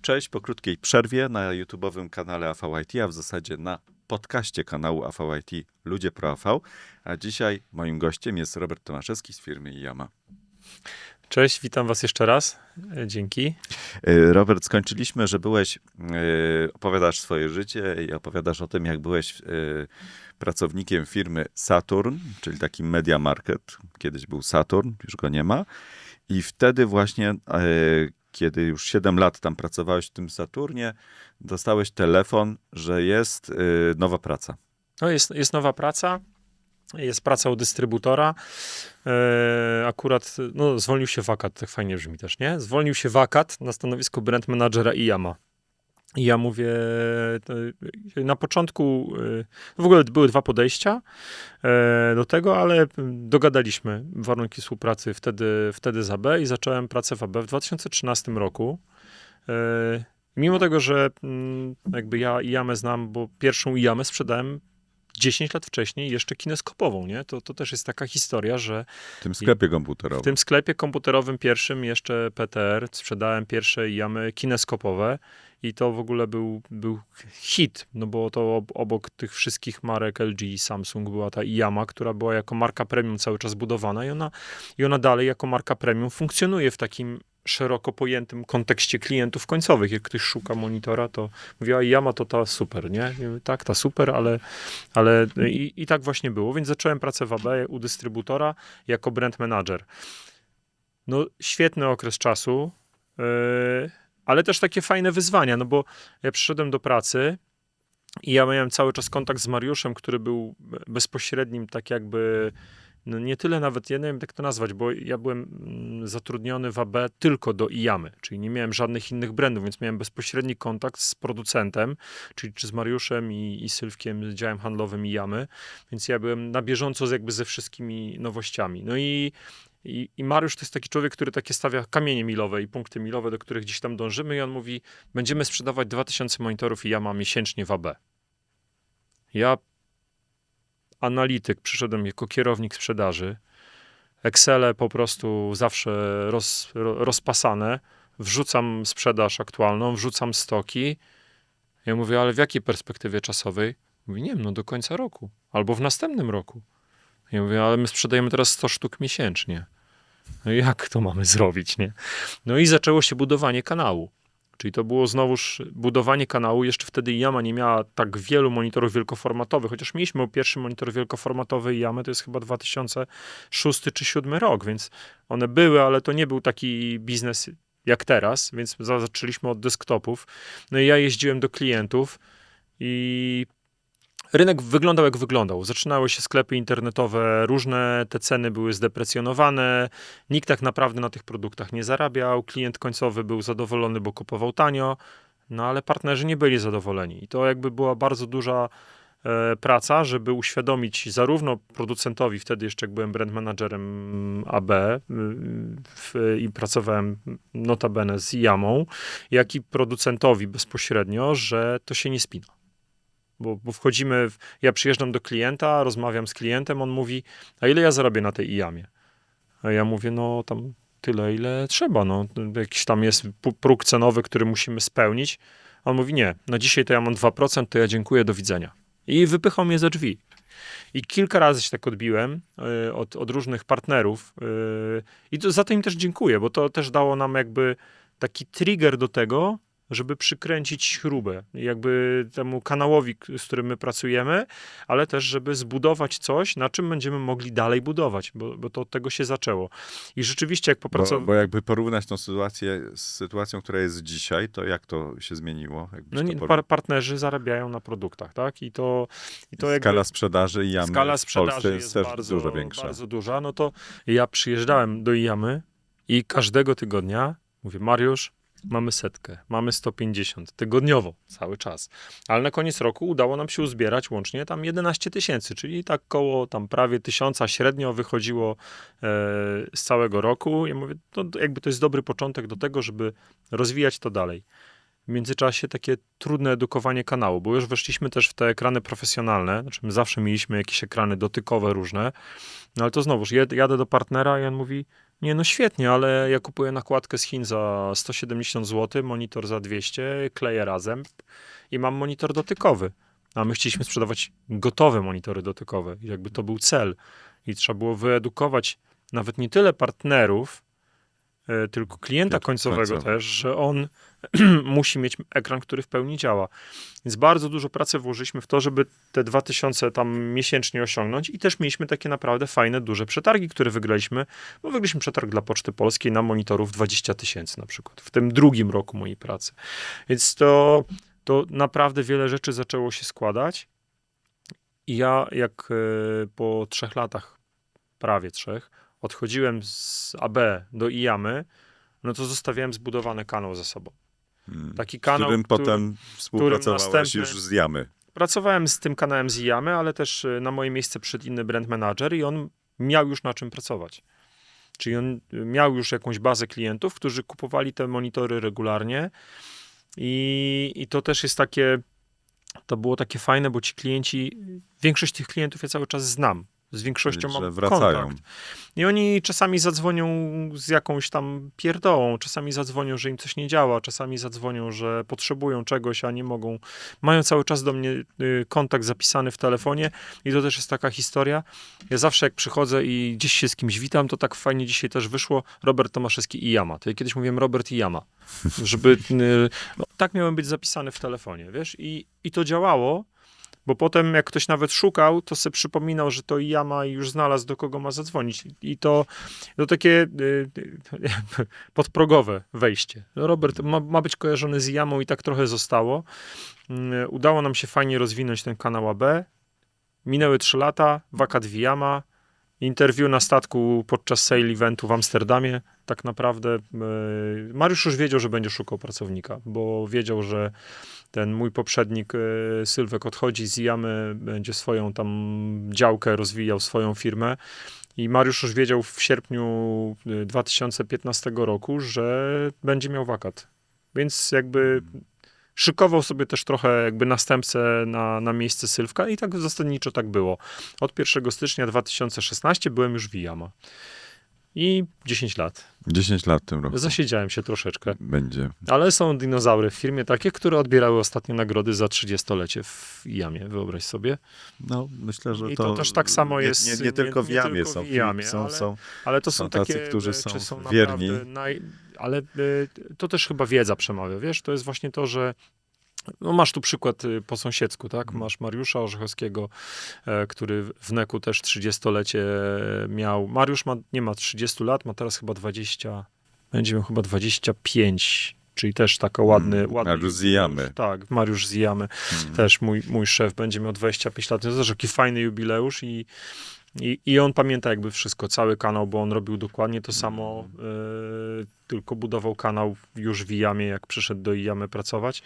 Cześć, po krótkiej przerwie na YouTube'owym kanale AVIT, a w zasadzie na podcaście kanału AVIT Ludzie Pro AV, a dzisiaj moim gościem jest Robert Tomaszewski z firmy Iyama. Cześć, witam was jeszcze raz. Dzięki. Robert, skończyliśmy, że opowiadasz swoje życie i opowiadasz o tym, jak byłeś pracownikiem firmy Saturn, czyli taki Media Market. Kiedyś był Saturn, już go nie ma. I wtedy właśnie, kiedy już 7 lat tam pracowałeś w tym Saturnie, dostałeś telefon, że jest nowa praca. No jest nowa praca. Jest praca u dystrybutora. Akurat zwolnił się wakat, tak fajnie brzmi też, nie? Zwolnił się wakat na stanowisku brand managera Iyama. I ja mówię, na początku, w ogóle były 2 podejścia do tego, ale dogadaliśmy warunki współpracy wtedy z AB i zacząłem pracę w AB w 2013 roku. Mimo tego, że jakby ja Iyamę znam, bo pierwszą Iyamę sprzedałem 10 lat wcześniej jeszcze kineskopową, nie? To też jest taka historia, że... W tym sklepie komputerowym. W tym sklepie komputerowym pierwszym, jeszcze PTR, sprzedałem pierwsze Iyamy kineskopowe i to w ogóle był hit, no bo to obok tych wszystkich marek LG i Samsung była ta Iyama, która była jako marka premium cały czas budowana i ona dalej jako marka premium funkcjonuje w takim szeroko pojętym kontekście klientów końcowych. Jak ktoś szuka monitora, to mówi, a Iyama to ta super, nie? I mówię, tak, ta super, ale i tak właśnie było. Więc zacząłem pracę w AB u dystrybutora jako brand manager. No, świetny okres czasu, ale też takie fajne wyzwania, no bo ja przyszedłem do pracy i ja miałem cały czas kontakt z Mariuszem, który był bezpośrednim, tak jakby no nie tyle nawet, ja nie wiem jak to nazwać, bo ja byłem zatrudniony w AB tylko do Iyamy, czyli nie miałem żadnych innych brandów, więc miałem bezpośredni kontakt z producentem, czyli czy z Mariuszem i Sylwkiem z działem handlowym Iyamy, więc ja byłem na bieżąco ze wszystkimi nowościami. No i Mariusz to jest taki człowiek, który takie stawia kamienie milowe i punkty milowe, do których gdzieś tam dążymy i on mówi, będziemy sprzedawać 2000 monitorów Iyama miesięcznie w AB. Ja analityk, przyszedłem jako kierownik sprzedaży, Excele po prostu zawsze rozpasane, wrzucam sprzedaż aktualną, wrzucam stoki. Ja mówię, ale w jakiej perspektywie czasowej? Mówi, nie wiem, no do końca roku, albo w następnym roku. Ja mówię, ale my sprzedajemy teraz 100 sztuk miesięcznie. No jak to mamy zrobić, nie? No i zaczęło się budowanie kanału. Czyli to było znowuż budowanie kanału. Jeszcze wtedy Iyama nie miała tak wielu monitorów wielkoformatowych, chociaż mieliśmy pierwszy monitor wielkoformatowy Iyamy, to jest chyba 2006 czy 2007 rok, więc one były, ale to nie był taki biznes jak teraz, więc zaczęliśmy od desktopów. No i ja jeździłem do klientów i rynek wyglądał jak wyglądał. Zaczynały się sklepy internetowe różne, te ceny były zdeprecjonowane, nikt tak naprawdę na tych produktach nie zarabiał, klient końcowy był zadowolony, bo kupował tanio, no ale partnerzy nie byli zadowoleni. I to jakby była bardzo duża praca, żeby uświadomić zarówno producentowi, wtedy jeszcze jak byłem brand managerem AB i pracowałem notabene z Iyamą, jak i producentowi bezpośrednio, że to się nie spina. Bo wchodzimy, ja przyjeżdżam do klienta, rozmawiam z klientem, on mówi, a ile ja zarobię na tej Iyamie? A ja mówię, no tam tyle, ile trzeba, no. Jakiś tam jest próg cenowy, który musimy spełnić. On mówi, nie, na dzisiaj to ja mam 2%, to ja dziękuję, do widzenia. I wypychał mnie za drzwi. I kilka razy się tak odbiłem od różnych partnerów i za to im też dziękuję, bo to też dało nam jakby taki trigger do tego, żeby przykręcić śrubę jakby temu kanałowi, z którym my pracujemy, ale też, żeby zbudować coś, na czym będziemy mogli dalej budować, bo to od tego się zaczęło. I rzeczywiście jak popracowałem... Bo jakby porównać tą sytuację z sytuacją, która jest dzisiaj, to jak to się zmieniło? No nie, partnerzy zarabiają na produktach, tak? I to jakby... Skala sprzedaży Iyamy Skala w Polsce sprzedaży jest też bardzo, dużo większa. bardzo duża. No to ja przyjeżdżałem do Iyamy i każdego tygodnia mówię, Mariusz, mamy 100, mamy 150, tygodniowo, cały czas. Ale na koniec roku udało nam się uzbierać łącznie tam 11 tysięcy, czyli tak koło tam prawie 1000 średnio wychodziło z całego roku. Ja mówię, to jakby to jest dobry początek do tego, żeby rozwijać to dalej. W międzyczasie takie trudne edukowanie kanału, bo już weszliśmy też w te ekrany profesjonalne, znaczy my zawsze mieliśmy jakieś ekrany dotykowe różne, no ale to znowuż, jadę do partnera i on mówi, nie no świetnie, ale ja kupuję nakładkę z Chin za 170 zł, monitor za 200, kleję razem i mam monitor dotykowy. A my chcieliśmy sprzedawać gotowe monitory dotykowe. I jakby to był cel. I trzeba było wyedukować nawet nie tyle partnerów, tylko klienta końcowego też, że on musi mieć ekran, który w pełni działa. Więc bardzo dużo pracy włożyliśmy w to, żeby te 2000 tam miesięcznie osiągnąć i też mieliśmy takie naprawdę fajne, duże przetargi, które wygraliśmy, bo wygraliśmy przetarg dla Poczty Polskiej na monitorów 20 tysięcy na przykład, w tym drugim roku mojej pracy. Więc to naprawdę wiele rzeczy zaczęło się składać i ja jak po 3 latach, prawie 3, odchodziłem z AB do IAMy, no to zostawiałem zbudowany kanał za sobą. Taki kanał, z którym potem współpracowałeś już z Yamy. Pracowałem z tym kanałem z IAMy, ale też na moje miejsce przyszedł inny brand manager i on miał już na czym pracować. Czyli on miał już jakąś bazę klientów, którzy kupowali te monitory regularnie i to też jest takie, to było takie fajne, bo ci klienci, większość tych klientów ja cały czas znam. Z większością Że mam wracają. kontakt. I oni czasami zadzwonią z jakąś tam pierdołą, czasami zadzwonią, że im coś nie działa, czasami zadzwonią, że potrzebują czegoś, a nie mogą. Mają cały czas do mnie kontakt zapisany w telefonie i to też jest taka historia. Ja zawsze jak przychodzę i gdzieś się z kimś witam, to tak fajnie dzisiaj też wyszło Robert Tomaszewski i Yama. To ja kiedyś mówiłem Robert i Yama, żeby tak miałem być zapisany w telefonie, wiesz? I to działało. Bo potem, jak ktoś nawet szukał, to sobie przypominał, że to Yama i już znalazł, do kogo ma zadzwonić. I to takie podprogowe wejście. Robert ma być kojarzony z Yamą i tak trochę zostało. Udało nam się fajnie rozwinąć ten kanał AB. Minęły 3 lata, wakat w Yama, interview na statku podczas sail eventu w Amsterdamie. Tak naprawdę Mariusz już wiedział, że będzie szukał pracownika, bo wiedział, że ten mój poprzednik Sylwek odchodzi z Yamy, będzie swoją tam działkę rozwijał, swoją firmę. I Mariusz już wiedział w sierpniu 2015 roku, że będzie miał wakat. Więc jakby szykował sobie też trochę jakby następcę na miejsce Sylwka i tak zasadniczo tak było. Od 1 stycznia 2016 byłem już w Yama. I 10 lat. 10 lat w tym roku. Zasiedziałem się troszeczkę. Będzie. Ale są dinozaury w firmie takie, które odbierały ostatnio nagrody za 30-lecie w Yamie, wyobraź sobie. No, myślę, że I to też tak samo jest. Nie tylko w Yamie tylko są. w Yamie, ale to są tacy, takie, którzy czy są naprawdę wierni. ale to też chyba wiedza przemawia, wiesz? To jest właśnie to, że no masz tu przykład po sąsiedzku, tak? Masz Mariusza Orzechowskiego, który w NEK-u też 30-lecie miał. Mariusz nie ma 30 lat, ma teraz chyba 20, będzie miał chyba 25, czyli też taka ładny Mariusz z Yamy. Tak, Mariusz z Yamy. Też mój szef będzie miał 25 lat. To też taki fajny jubileusz i on pamięta jakby wszystko, cały kanał, bo on robił dokładnie to samo, tylko budował kanał już w Yamie, jak przyszedł do Yamy pracować.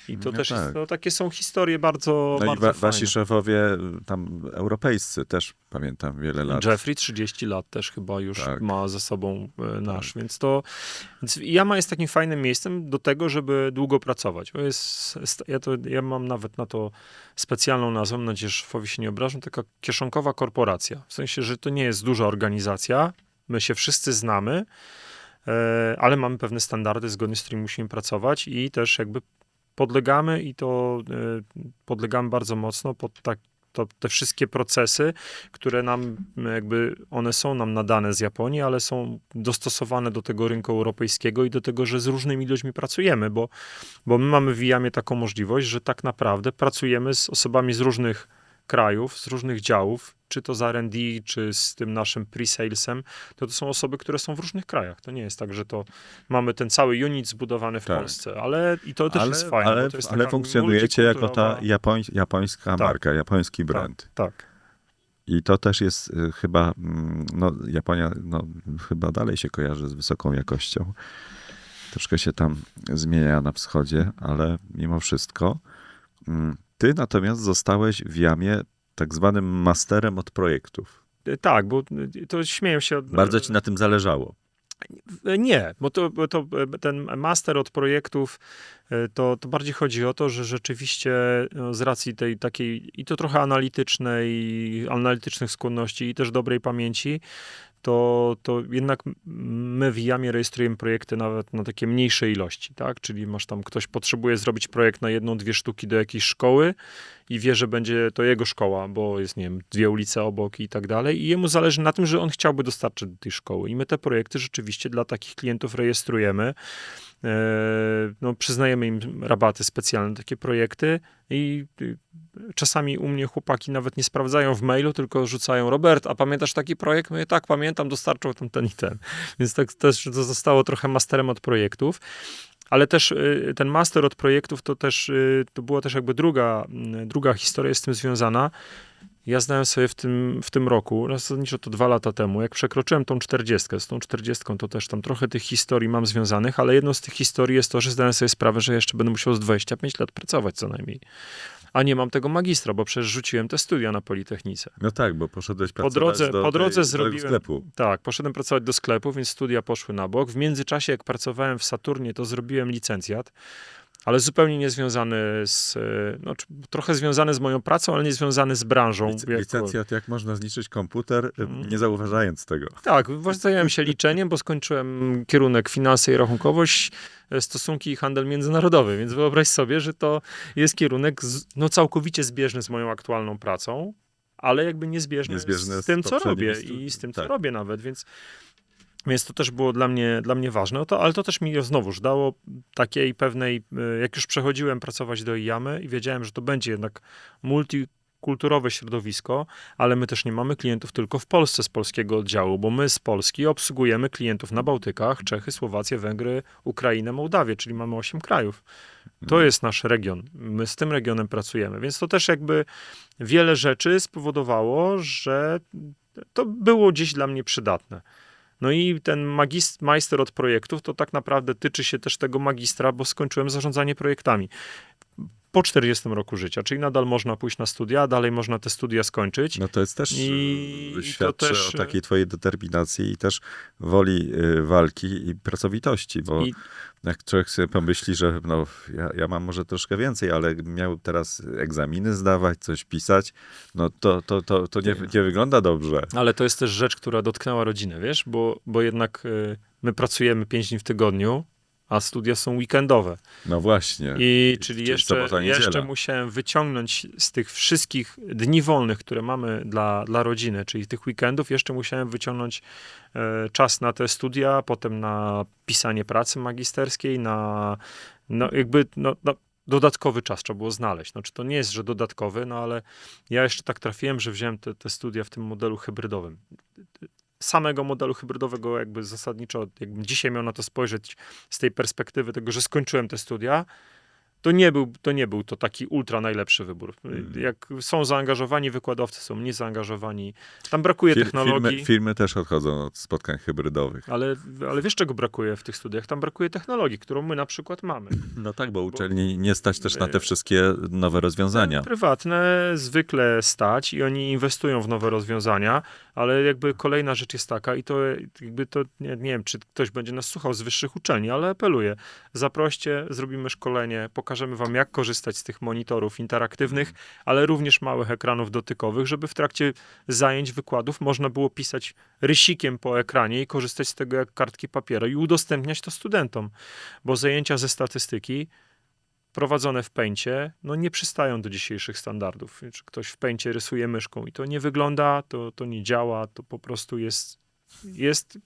I to też jest, takie są historie bardzo, no bardzo i wasi fajne. szefowie tam europejscy też, pamiętam, wiele lat. Jeffrey 30 lat też chyba już Tak. ma za sobą nasz, więc Yama jest takim fajnym miejscem do tego, żeby długo pracować. Bo ja mam nawet na to specjalną nazwę, mam nadzieję, że szefowie się nie obrażą, taka kieszonkowa korporacja. W sensie, że to nie jest duża organizacja, my się wszyscy znamy, ale mamy pewne standardy, zgodnie z którymi musimy pracować i też jakby podlegamy i to podlegamy bardzo mocno pod te wszystkie procesy, które nam jakby, one są nam nadane z Japonii, ale są dostosowane do tego rynku europejskiego i do tego, że z różnymi ludźmi pracujemy, bo my mamy w Yamie taką możliwość, że tak naprawdę pracujemy z osobami z różnych krajów, z różnych działów, czy to z R&D, czy z tym naszym pre-salesem, to są osoby, które są w różnych krajach. To nie jest tak, że to mamy ten cały unit zbudowany w Polsce, ale i to też jest fajne. Ale, to jest ale taka funkcjonujecie jako ta multikulturowa- japońska marka, japoński brand. Tak. I to też jest chyba, Japonia chyba dalej się kojarzy z wysoką jakością. troszkę się tam zmienia na wschodzie, ale mimo wszystko. Ty natomiast zostałeś w Jamie tak zwanym masterem od projektów. Tak, bo to śmieją się od... Bardzo ci na tym zależało. Nie, bo to ten master od projektów, to bardziej chodzi o to, że rzeczywiście no, z racji tej takiej i to trochę analitycznych skłonności i też dobrej pamięci, to jednak my w Jamie rejestrujemy projekty nawet na takie mniejsze ilości, tak? Czyli masz tam, ktoś potrzebuje zrobić projekt na 1-2 sztuki do jakiejś szkoły i wie, że będzie to jego szkoła, bo jest, nie wiem, 2 ulice obok i tak dalej i jemu zależy na tym, że on chciałby dostarczyć do tej szkoły i my te projekty rzeczywiście dla takich klientów rejestrujemy. No, przyznajemy im rabaty specjalne na takie projekty i czasami u mnie chłopaki nawet nie sprawdzają w mailu, tylko rzucają: Robert, a pamiętasz taki projekt? Mówię: tak, pamiętam, dostarczył tam ten i ten. Więc tak też to zostało trochę masterem od projektów. Ale też ten master od projektów to była też jakby druga historia jest z tym związana. Ja zdałem sobie w tym roku, zasadniczo to 2 lata temu, jak przekroczyłem tą 40, z tą 40 to też tam trochę tych historii mam związanych, ale jedną z tych historii jest to, że zdałem sobie sprawę, że jeszcze będę musiał z 25 lat pracować co najmniej. A nie mam tego magistra, bo przecież rzuciłem te studia na Politechnice. No tak, bo poszedłeś pracować Po drodze zrobiłem, do sklepu. Tak, poszedłem pracować do sklepu, więc studia poszły na bok. W międzyczasie, jak pracowałem w Saturnie, to zrobiłem licencjat, ale zupełnie niezwiązany trochę związany z moją pracą, ale nie związany z branżą. Licencjat, jak można zniszczyć komputer, nie zauważając tego. Tak, zająłem się liczeniem, bo skończyłem kierunek finanse i rachunkowość, stosunki i handel międzynarodowy, więc wyobraź sobie, że to jest kierunek całkowicie zbieżny z moją aktualną pracą, ale jakby niezbieżny z tym, co robię i z tym, co robię nawet, więc to też było dla mnie ważne, ale to też mi znowuż dało takiej pewnej, jak już przechodziłem pracować do IAMy i wiedziałem, że to będzie jednak multikulturowe środowisko, ale my też nie mamy klientów tylko w Polsce z polskiego oddziału, bo my z Polski obsługujemy klientów na Bałtykach, Czechy, Słowację, Węgry, Ukrainę, Mołdawię, czyli mamy 8 krajów. To jest nasz region. My z tym regionem pracujemy, więc to też jakby wiele rzeczy spowodowało, że to było gdzieś dla mnie przydatne. No i ten majster od projektów to tak naprawdę tyczy się też tego magistra, bo skończyłem zarządzanie projektami po 40 roku życia, czyli nadal można pójść na studia, dalej można te studia skończyć. No to jest też świadczy to też o takiej twojej determinacji i też woli walki i pracowitości, bo jak człowiek sobie pomyśli, że ja mam może troszkę więcej, ale miał teraz egzaminy zdawać, coś pisać, no to nie wygląda dobrze. Ale to jest też rzecz, która dotknęła rodzinę, wiesz, bo jednak my pracujemy 5 dni w tygodniu, a studia są weekendowe. No właśnie. Czyli jeszcze musiałem wyciągnąć z tych wszystkich dni wolnych, które mamy dla rodziny, czyli tych weekendów, jeszcze musiałem wyciągnąć czas na te studia, potem na pisanie pracy magisterskiej, na dodatkowy czas trzeba było znaleźć. No, czy to nie jest, że dodatkowy, no ale ja jeszcze tak trafiłem, że wziąłem te studia w tym modelu hybrydowym. Samego modelu hybrydowego jakby zasadniczo, jakbym dzisiaj miał na to spojrzeć z tej perspektywy tego, że skończyłem te studia, to nie był to taki ultra najlepszy wybór. Jak są zaangażowani wykładowcy, są niezaangażowani. Tam brakuje technologii. Firmy też odchodzą od spotkań hybrydowych. Ale wiesz, czego brakuje w tych studiach? Tam brakuje technologii, którą my na przykład mamy. No tak, bo uczelni nie stać też na te wszystkie nowe rozwiązania. Prywatne zwykle stać i oni inwestują w nowe rozwiązania, ale jakby kolejna rzecz jest taka i to jakby to, nie wiem, czy ktoś będzie nas słuchał z wyższych uczelni, ale apeluję, zaproście, zrobimy szkolenie, pokażemy wam, jak korzystać z tych monitorów interaktywnych, ale również małych ekranów dotykowych, żeby w trakcie zajęć, wykładów można było pisać rysikiem po ekranie i korzystać z tego jak kartki papieru i udostępniać to studentom, bo zajęcia ze statystyki prowadzone w Paincie, no nie przystają do dzisiejszych standardów. Czy ktoś w Paincie rysuje myszką i to nie wygląda, to nie działa, to po prostu jest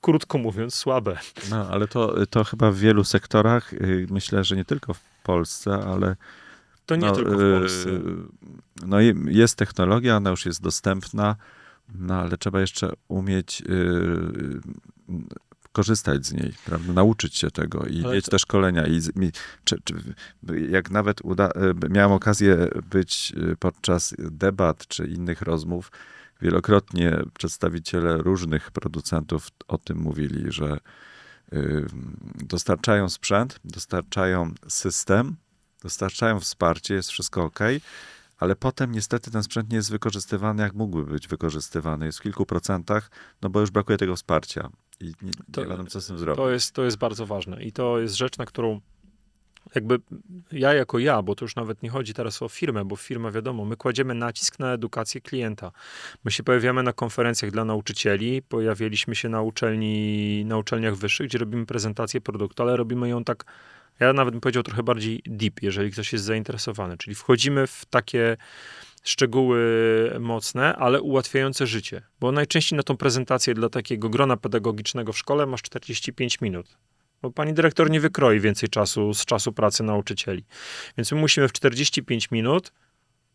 krótko mówiąc, słabe. No, ale to chyba w wielu sektorach, myślę, że nie tylko w Polsce, ale to nie tylko w Polsce. No jest technologia, ona już jest dostępna, no ale trzeba jeszcze umieć korzystać z niej, prawda? Nauczyć się tego i mieć te szkolenia. Jak nawet miałem okazję być podczas debat czy innych rozmów, wielokrotnie przedstawiciele różnych producentów o tym mówili, że dostarczają sprzęt, dostarczają system, dostarczają wsparcie, jest wszystko ok, ale potem niestety ten sprzęt nie jest wykorzystywany, jak mógłby być wykorzystywany. Jest w kilku procentach, no bo już brakuje tego wsparcia i nie wiadomo, co z tym zrobić. To jest bardzo ważne i to jest rzecz, na którą jakby ja, bo to już nawet nie chodzi teraz o firmę, bo firma, wiadomo, my kładziemy nacisk na edukację klienta. My się pojawiamy na konferencjach dla nauczycieli, pojawialiśmy się na uczelniach wyższych, gdzie robimy prezentację produktu, ale robimy ją tak, ja nawet bym powiedział trochę bardziej deep, jeżeli ktoś jest zainteresowany, czyli wchodzimy w takie szczegóły mocne, ale ułatwiające życie, bo najczęściej na tą prezentację dla takiego grona pedagogicznego w szkole masz 45 minut. Bo pani dyrektor nie wykroi więcej czasu z czasu pracy nauczycieli. Więc my musimy w 45 minut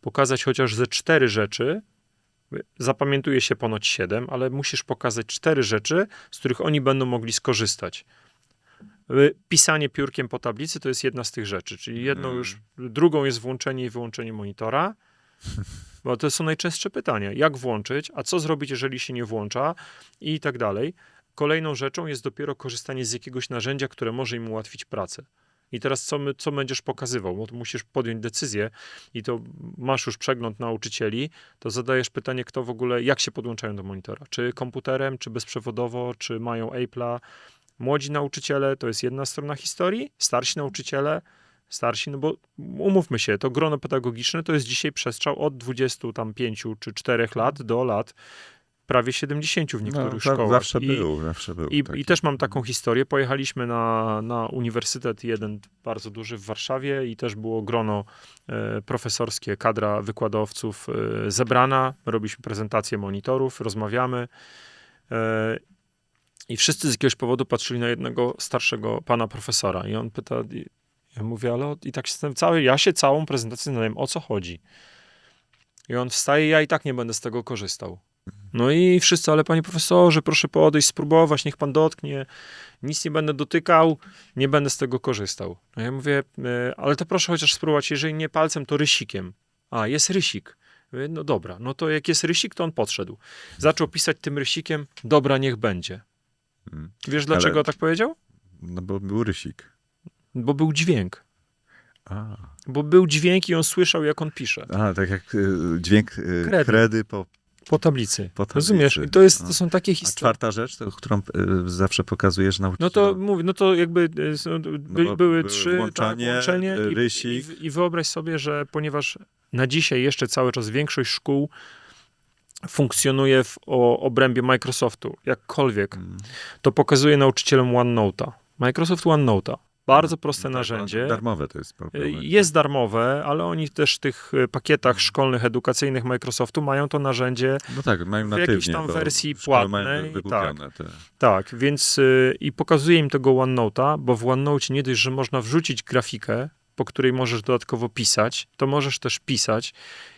pokazać chociaż ze 4 rzeczy, zapamiętuje się ponoć 7, ale musisz pokazać 4 rzeczy, z których oni będą mogli skorzystać. Pisanie piórkiem po tablicy to jest jedna z tych rzeczy, czyli drugą jest włączenie i wyłączenie monitora, bo to są najczęstsze pytania. Jak włączyć, a co zrobić, jeżeli się nie włącza i tak dalej. Kolejną rzeczą jest dopiero korzystanie z jakiegoś narzędzia, które może im ułatwić pracę. I teraz co będziesz pokazywał? Bo to musisz podjąć decyzję i to masz już przegląd nauczycieli, to zadajesz pytanie, kto w ogóle, jak się podłączają do monitora. Czy komputerem, czy bezprzewodowo, czy mają Apple'a. Młodzi nauczyciele to jest jedna strona historii, starsi nauczyciele, no bo umówmy się, to grono pedagogiczne to jest dzisiaj przestrzał od 25 czy 4 lat do lat prawie 70 w niektórych szkołach. Zawsze był. I też mam taką historię. Pojechaliśmy na uniwersytet jeden bardzo duży w Warszawie i też było grono profesorskie, kadra wykładowców zebrana. Robiliśmy prezentację monitorów, rozmawiamy i wszyscy z jakiegoś powodu patrzyli na jednego starszego pana profesora i on pyta, ja mówię, ale i tak ja się całą prezentację zastanawiam, o co chodzi. I on wstaje, ja i tak nie będę z tego korzystał. No i wszyscy, ale panie profesorze, proszę podejść, spróbować, niech pan dotknie, nic nie będę dotykał, nie będę z tego korzystał. No ja mówię, ale to proszę chociaż spróbować, jeżeli nie palcem, to rysikiem. A, jest rysik. Mówię, no dobra, no to jak jest rysik, to on podszedł. Zaczął pisać tym rysikiem, dobra, niech będzie. Wiesz, dlaczego tak powiedział? No bo był rysik. Bo był dźwięk. A. Bo był dźwięk i on słyszał, jak on pisze. A, tak jak dźwięk kredy po tablicy. Po tablicy. Rozumiesz? I to są takie historie. A czwarta rzecz, którą zawsze pokazujesz nauczycielom. No to jakby były 3, włączanie, rysik. I wyobraź sobie, że ponieważ na dzisiaj jeszcze cały czas większość szkół funkcjonuje w obrębie Microsoftu, jakkolwiek, to pokazuje nauczycielom OneNote'a. Microsoft OneNote'a. Bardzo proste narzędzie. Darmowe to jest. Jest darmowe, ale oni też w tych pakietach szkolnych, edukacyjnych Microsoftu mają to narzędzie no tak, mają w natywnie, jakiejś tam wersji płatnej. Wykupione tak, więc i pokazuje im tego OneNote'a, bo w OneNote nie dość, że można wrzucić grafikę, po której możesz dodatkowo pisać, to możesz też pisać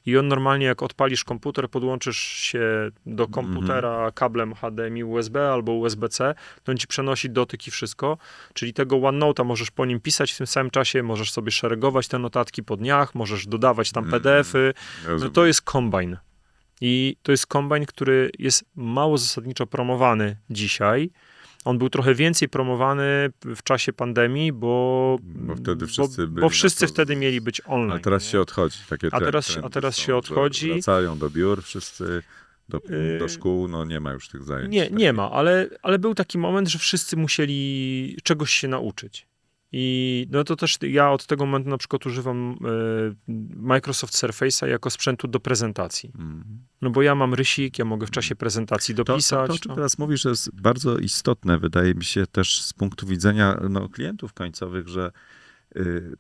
i on normalnie jak odpalisz komputer, podłączysz się do komputera kablem HDMI USB albo USB-C, to on ci przenosi dotyk i wszystko, czyli tego OneNote'a możesz po nim pisać w tym samym czasie, możesz sobie szeregować te notatki po dniach, możesz dodawać tam PDF-y, no to jest Combine. I to jest Combine, który jest mało zasadniczo promowany dzisiaj. On był trochę więcej promowany w czasie pandemii, bo wszyscy wtedy mieli być online. A teraz się odchodzi. A teraz się odchodzi. Wracają do biur wszyscy, do szkół, no nie ma już tych zajęć. Nie ma, ale był taki moment, że wszyscy musieli czegoś się nauczyć. I no to też ja od tego momentu na przykład używam Microsoft Surface'a jako sprzętu do prezentacji. No bo ja mam rysik, ja mogę w czasie prezentacji dopisać. To, o czym teraz mówisz, jest bardzo istotne, wydaje mi się też z punktu widzenia klientów końcowych, że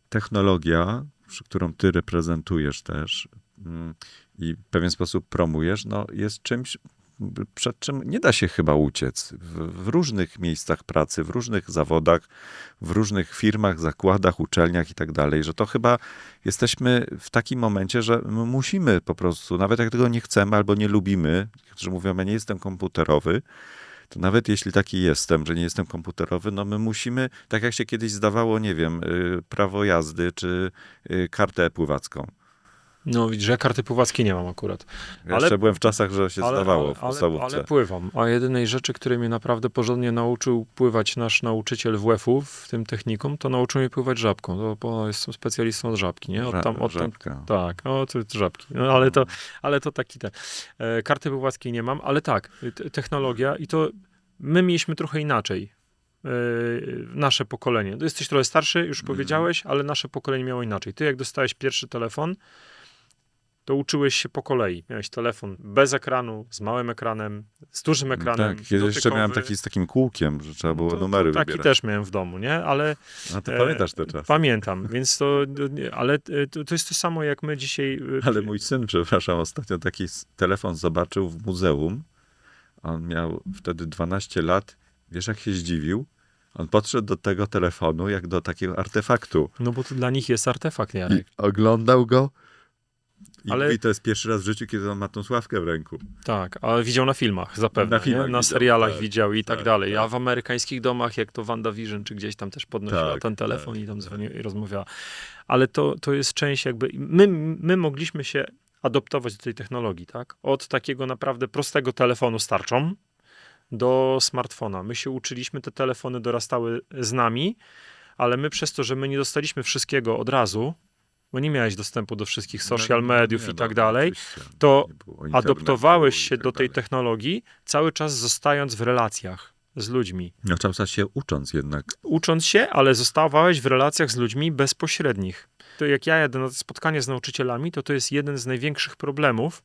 technologia, którą ty reprezentujesz też i w pewien sposób promujesz, jest czymś, przed czym nie da się chyba uciec. W różnych miejscach pracy, w różnych zawodach, w różnych firmach, zakładach, uczelniach i tak dalej, że to chyba jesteśmy w takim momencie, że my musimy po prostu, nawet jak tego nie chcemy albo nie lubimy, że mówią, ja nie jestem komputerowy, to nawet jeśli taki jestem, że nie jestem komputerowy, no my musimy, tak jak się kiedyś zdawało, nie wiem, prawo jazdy czy kartę pływacką. No widzisz, ja karty pływackiej nie mam akurat. Ja jeszcze byłem w czasach, że się zdawało w ale podstawówce. pływam. A jedynej rzeczy, której mnie naprawdę porządnie nauczył pływać nasz nauczyciel WF-u w tym technikum, to nauczył mnie pływać żabką. Bo jestem specjalistą od żabki, nie? Żabka. Tak, to jest żabki. No, ale to taki ten. Karty pływackiej nie mam, ale tak, technologia i to my mieliśmy trochę inaczej. Nasze pokolenie. To jesteś trochę starszy, już powiedziałeś, ale nasze pokolenie miało inaczej. Ty jak dostałeś pierwszy telefon, to uczyłeś się po kolei. Miałeś telefon bez ekranu, z małym ekranem, z dużym ekranem. Tak, kiedyś jeszcze miałem taki z takim kółkiem, że trzeba było numery taki wybierać. też miałem w domu, nie? Ale A ty pamiętasz te czasy? pamiętam, więc ale to jest to samo jak my dzisiaj. Ale mój syn, przepraszam, ostatnio taki telefon zobaczył w muzeum. On miał wtedy 12 lat. Wiesz, jak się zdziwił? On podszedł do tego telefonu jak do takiego artefaktu. No bo to dla nich jest artefakt, Jarek. I oglądał go i Ale- mówi, to jest pierwszy raz w życiu, kiedy on ma tą sławkę w ręku. Tak, ale widział na filmach zapewne, Na filmach nie? Na widział, serialach tak, widział i tak tak, dalej. tak. A w amerykańskich domach, jak to WandaVision, czy gdzieś tam też podnosiła Tak, ten telefon tak, i tam dzwoniła i rozmawiała. Ale to jest część jakby... My mogliśmy się adoptować do tej technologii, tak? Od takiego naprawdę prostego telefonu z tarczą do smartfona. My się uczyliśmy, te telefony dorastały z nami, ale my przez to, że my nie dostaliśmy wszystkiego od razu, bo nie miałeś dostępu do wszystkich social mediów i tak dalej, to adoptowałeś się do tej technologii, cały czas zostając w relacjach z ludźmi. No, cały czas się ucząc jednak. Ucząc się, ale zostawałeś w relacjach z ludźmi bezpośrednich. To jak ja jadę na spotkanie z nauczycielami, to jest jeden z największych problemów,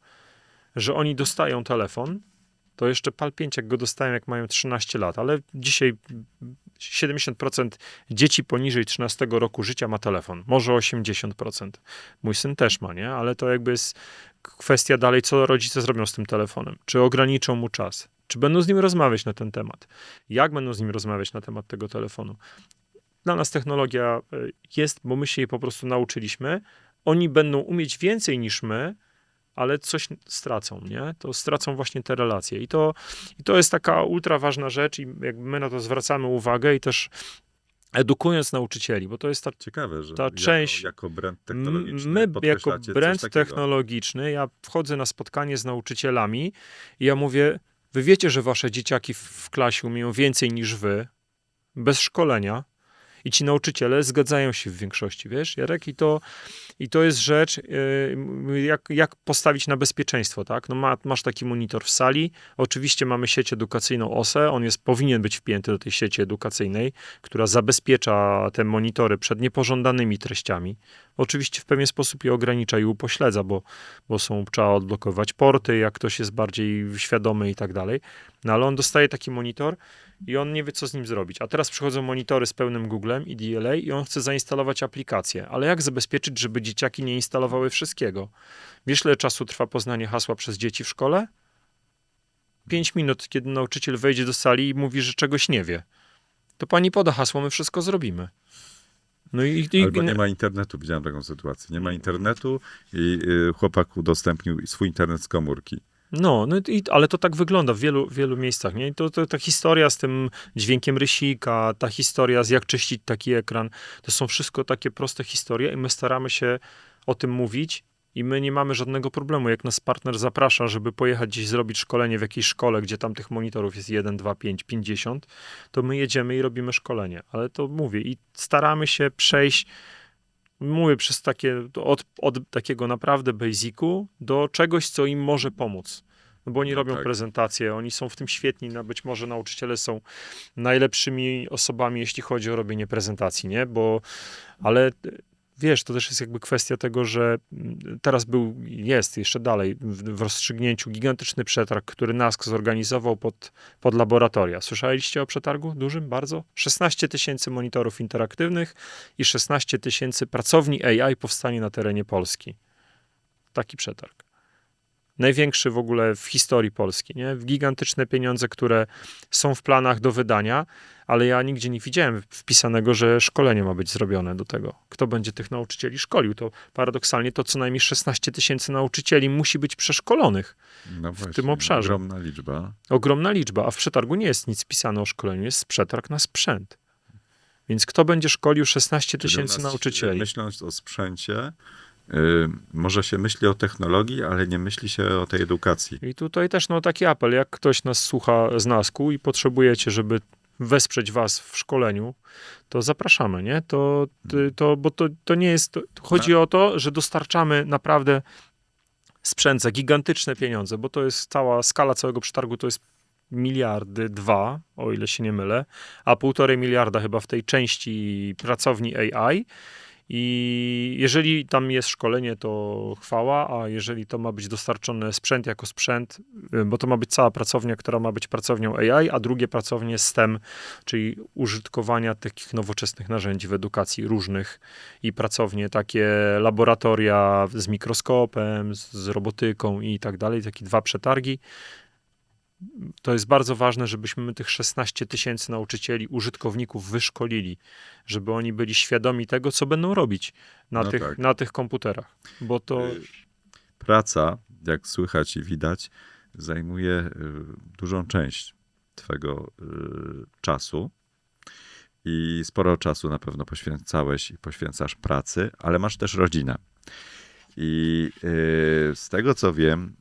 że oni dostają telefon, to jeszcze PAL 5 jak go dostają, jak mają 13 lat, ale dzisiaj 70% dzieci poniżej 13 roku życia ma telefon, może 80%. Mój syn też ma, nie? Ale to jakby jest kwestia dalej, co rodzice zrobią z tym telefonem. Czy ograniczą mu czas? Czy będą z nim rozmawiać na ten temat? Jak będą z nim rozmawiać na temat tego telefonu? Dla nas technologia jest, bo my się jej po prostu nauczyliśmy. Oni będą umieć więcej niż my, ale coś stracą, nie? To stracą właśnie te relacje. I to jest taka ultra ważna rzecz i jakby my na to zwracamy uwagę i też edukując nauczycieli, bo to jest Ciekawe, że ta część... jako brand technologiczny My jako podkreślacie brand coś takiego. technologiczny, ja wchodzę na spotkanie z nauczycielami i ja mówię, wy wiecie, że wasze dzieciaki w klasie umieją więcej niż wy, bez szkolenia. I ci nauczyciele zgadzają się w większości, wiesz, Jarek? I to jest rzecz, jak postawić na bezpieczeństwo, tak? No masz taki monitor w sali, oczywiście mamy sieć edukacyjną OSE, on powinien być wpięty do tej sieci edukacyjnej, która zabezpiecza te monitory przed niepożądanymi treściami. Oczywiście w pewien sposób je ogranicza i upośledza, bo trzeba odblokować porty, jak ktoś jest bardziej świadomy i tak dalej. No ale on dostaje taki monitor i on nie wie, co z nim zrobić. A teraz przychodzą monitory z pełnym Googlem i DLA i on chce zainstalować aplikację. Ale jak zabezpieczyć, żeby dzieciaki nie instalowały wszystkiego? Wiesz, ile czasu trwa poznanie hasła przez dzieci w szkole? 5 minut, kiedy nauczyciel wejdzie do sali i mówi, że czegoś nie wie. To pani poda hasło, my wszystko zrobimy. No Albo nie ma internetu, widziałem taką sytuację. Nie ma internetu i chłopak udostępnił swój internet z komórki. Ale to tak wygląda w wielu miejscach, nie? I to ta historia z tym dźwiękiem rysika, ta historia z jak czyścić taki ekran, to są wszystko takie proste historie i my staramy się o tym mówić i my nie mamy żadnego problemu. Jak nas partner zaprasza, żeby pojechać gdzieś zrobić szkolenie w jakiejś szkole, gdzie tam tych monitorów jest 1, 2, 5, 50, to my jedziemy i robimy szkolenie. Ale to mówię i staramy się przejść, mówię, przez od takiego naprawdę basicu do czegoś, co im może pomóc. No bo oni robią tak. prezentacje, oni są w tym świetni, być może nauczyciele są najlepszymi osobami, jeśli chodzi o robienie prezentacji, nie? Ale wiesz, to też jest jakby kwestia tego, że teraz jest jeszcze dalej w rozstrzygnięciu gigantyczny przetarg, który NASK zorganizował pod laboratoria. Słyszeliście o przetargu dużym bardzo? 16 000 monitorów interaktywnych i 16 000 pracowni AI powstanie na terenie Polski. Taki przetarg. Największy w ogóle w historii Polski, nie? Gigantyczne pieniądze, które są w planach do wydania, ale ja nigdzie nie widziałem wpisanego, że szkolenie ma być zrobione do tego. Kto będzie tych nauczycieli szkolił? To paradoksalnie to co najmniej 16 000 nauczycieli musi być przeszkolonych w tym obszarze. Ogromna liczba, a w przetargu nie jest nic wpisane o szkoleniu, jest przetarg na sprzęt. Więc kto będzie szkolił 16 000 nauczycieli? Myśląc o sprzęcie, Może się myśli o technologii, ale nie myśli się o tej edukacji. I tutaj też taki apel, jak ktoś nas słucha z NASK-u i potrzebujecie, żeby wesprzeć was w szkoleniu, to zapraszamy, nie? Bo to nie jest... Chodzi o to, że dostarczamy naprawdę sprzęt za gigantyczne pieniądze, bo to jest skala całego przetargu to jest 1,2 miliarda, o ile się nie mylę, a 1,5 miliarda chyba w tej części pracowni AI. I jeżeli tam jest szkolenie, to chwała, a jeżeli to ma być dostarczony sprzęt jako sprzęt, bo to ma być cała pracownia, która ma być pracownią AI, a drugie pracownie STEM, czyli użytkowania takich nowoczesnych narzędzi w edukacji różnych i pracownie takie laboratoria z mikroskopem, z robotyką i tak dalej, takie 2 przetargi. To jest bardzo ważne, żebyśmy my tych 16 000 nauczycieli, użytkowników wyszkolili, żeby oni byli świadomi tego, co będą robić na tych komputerach. Bo to... Praca, jak słychać i widać, zajmuje dużą część twego czasu i sporo czasu na pewno poświęcałeś i poświęcasz pracy, ale masz też rodzinę. I z tego, co wiem,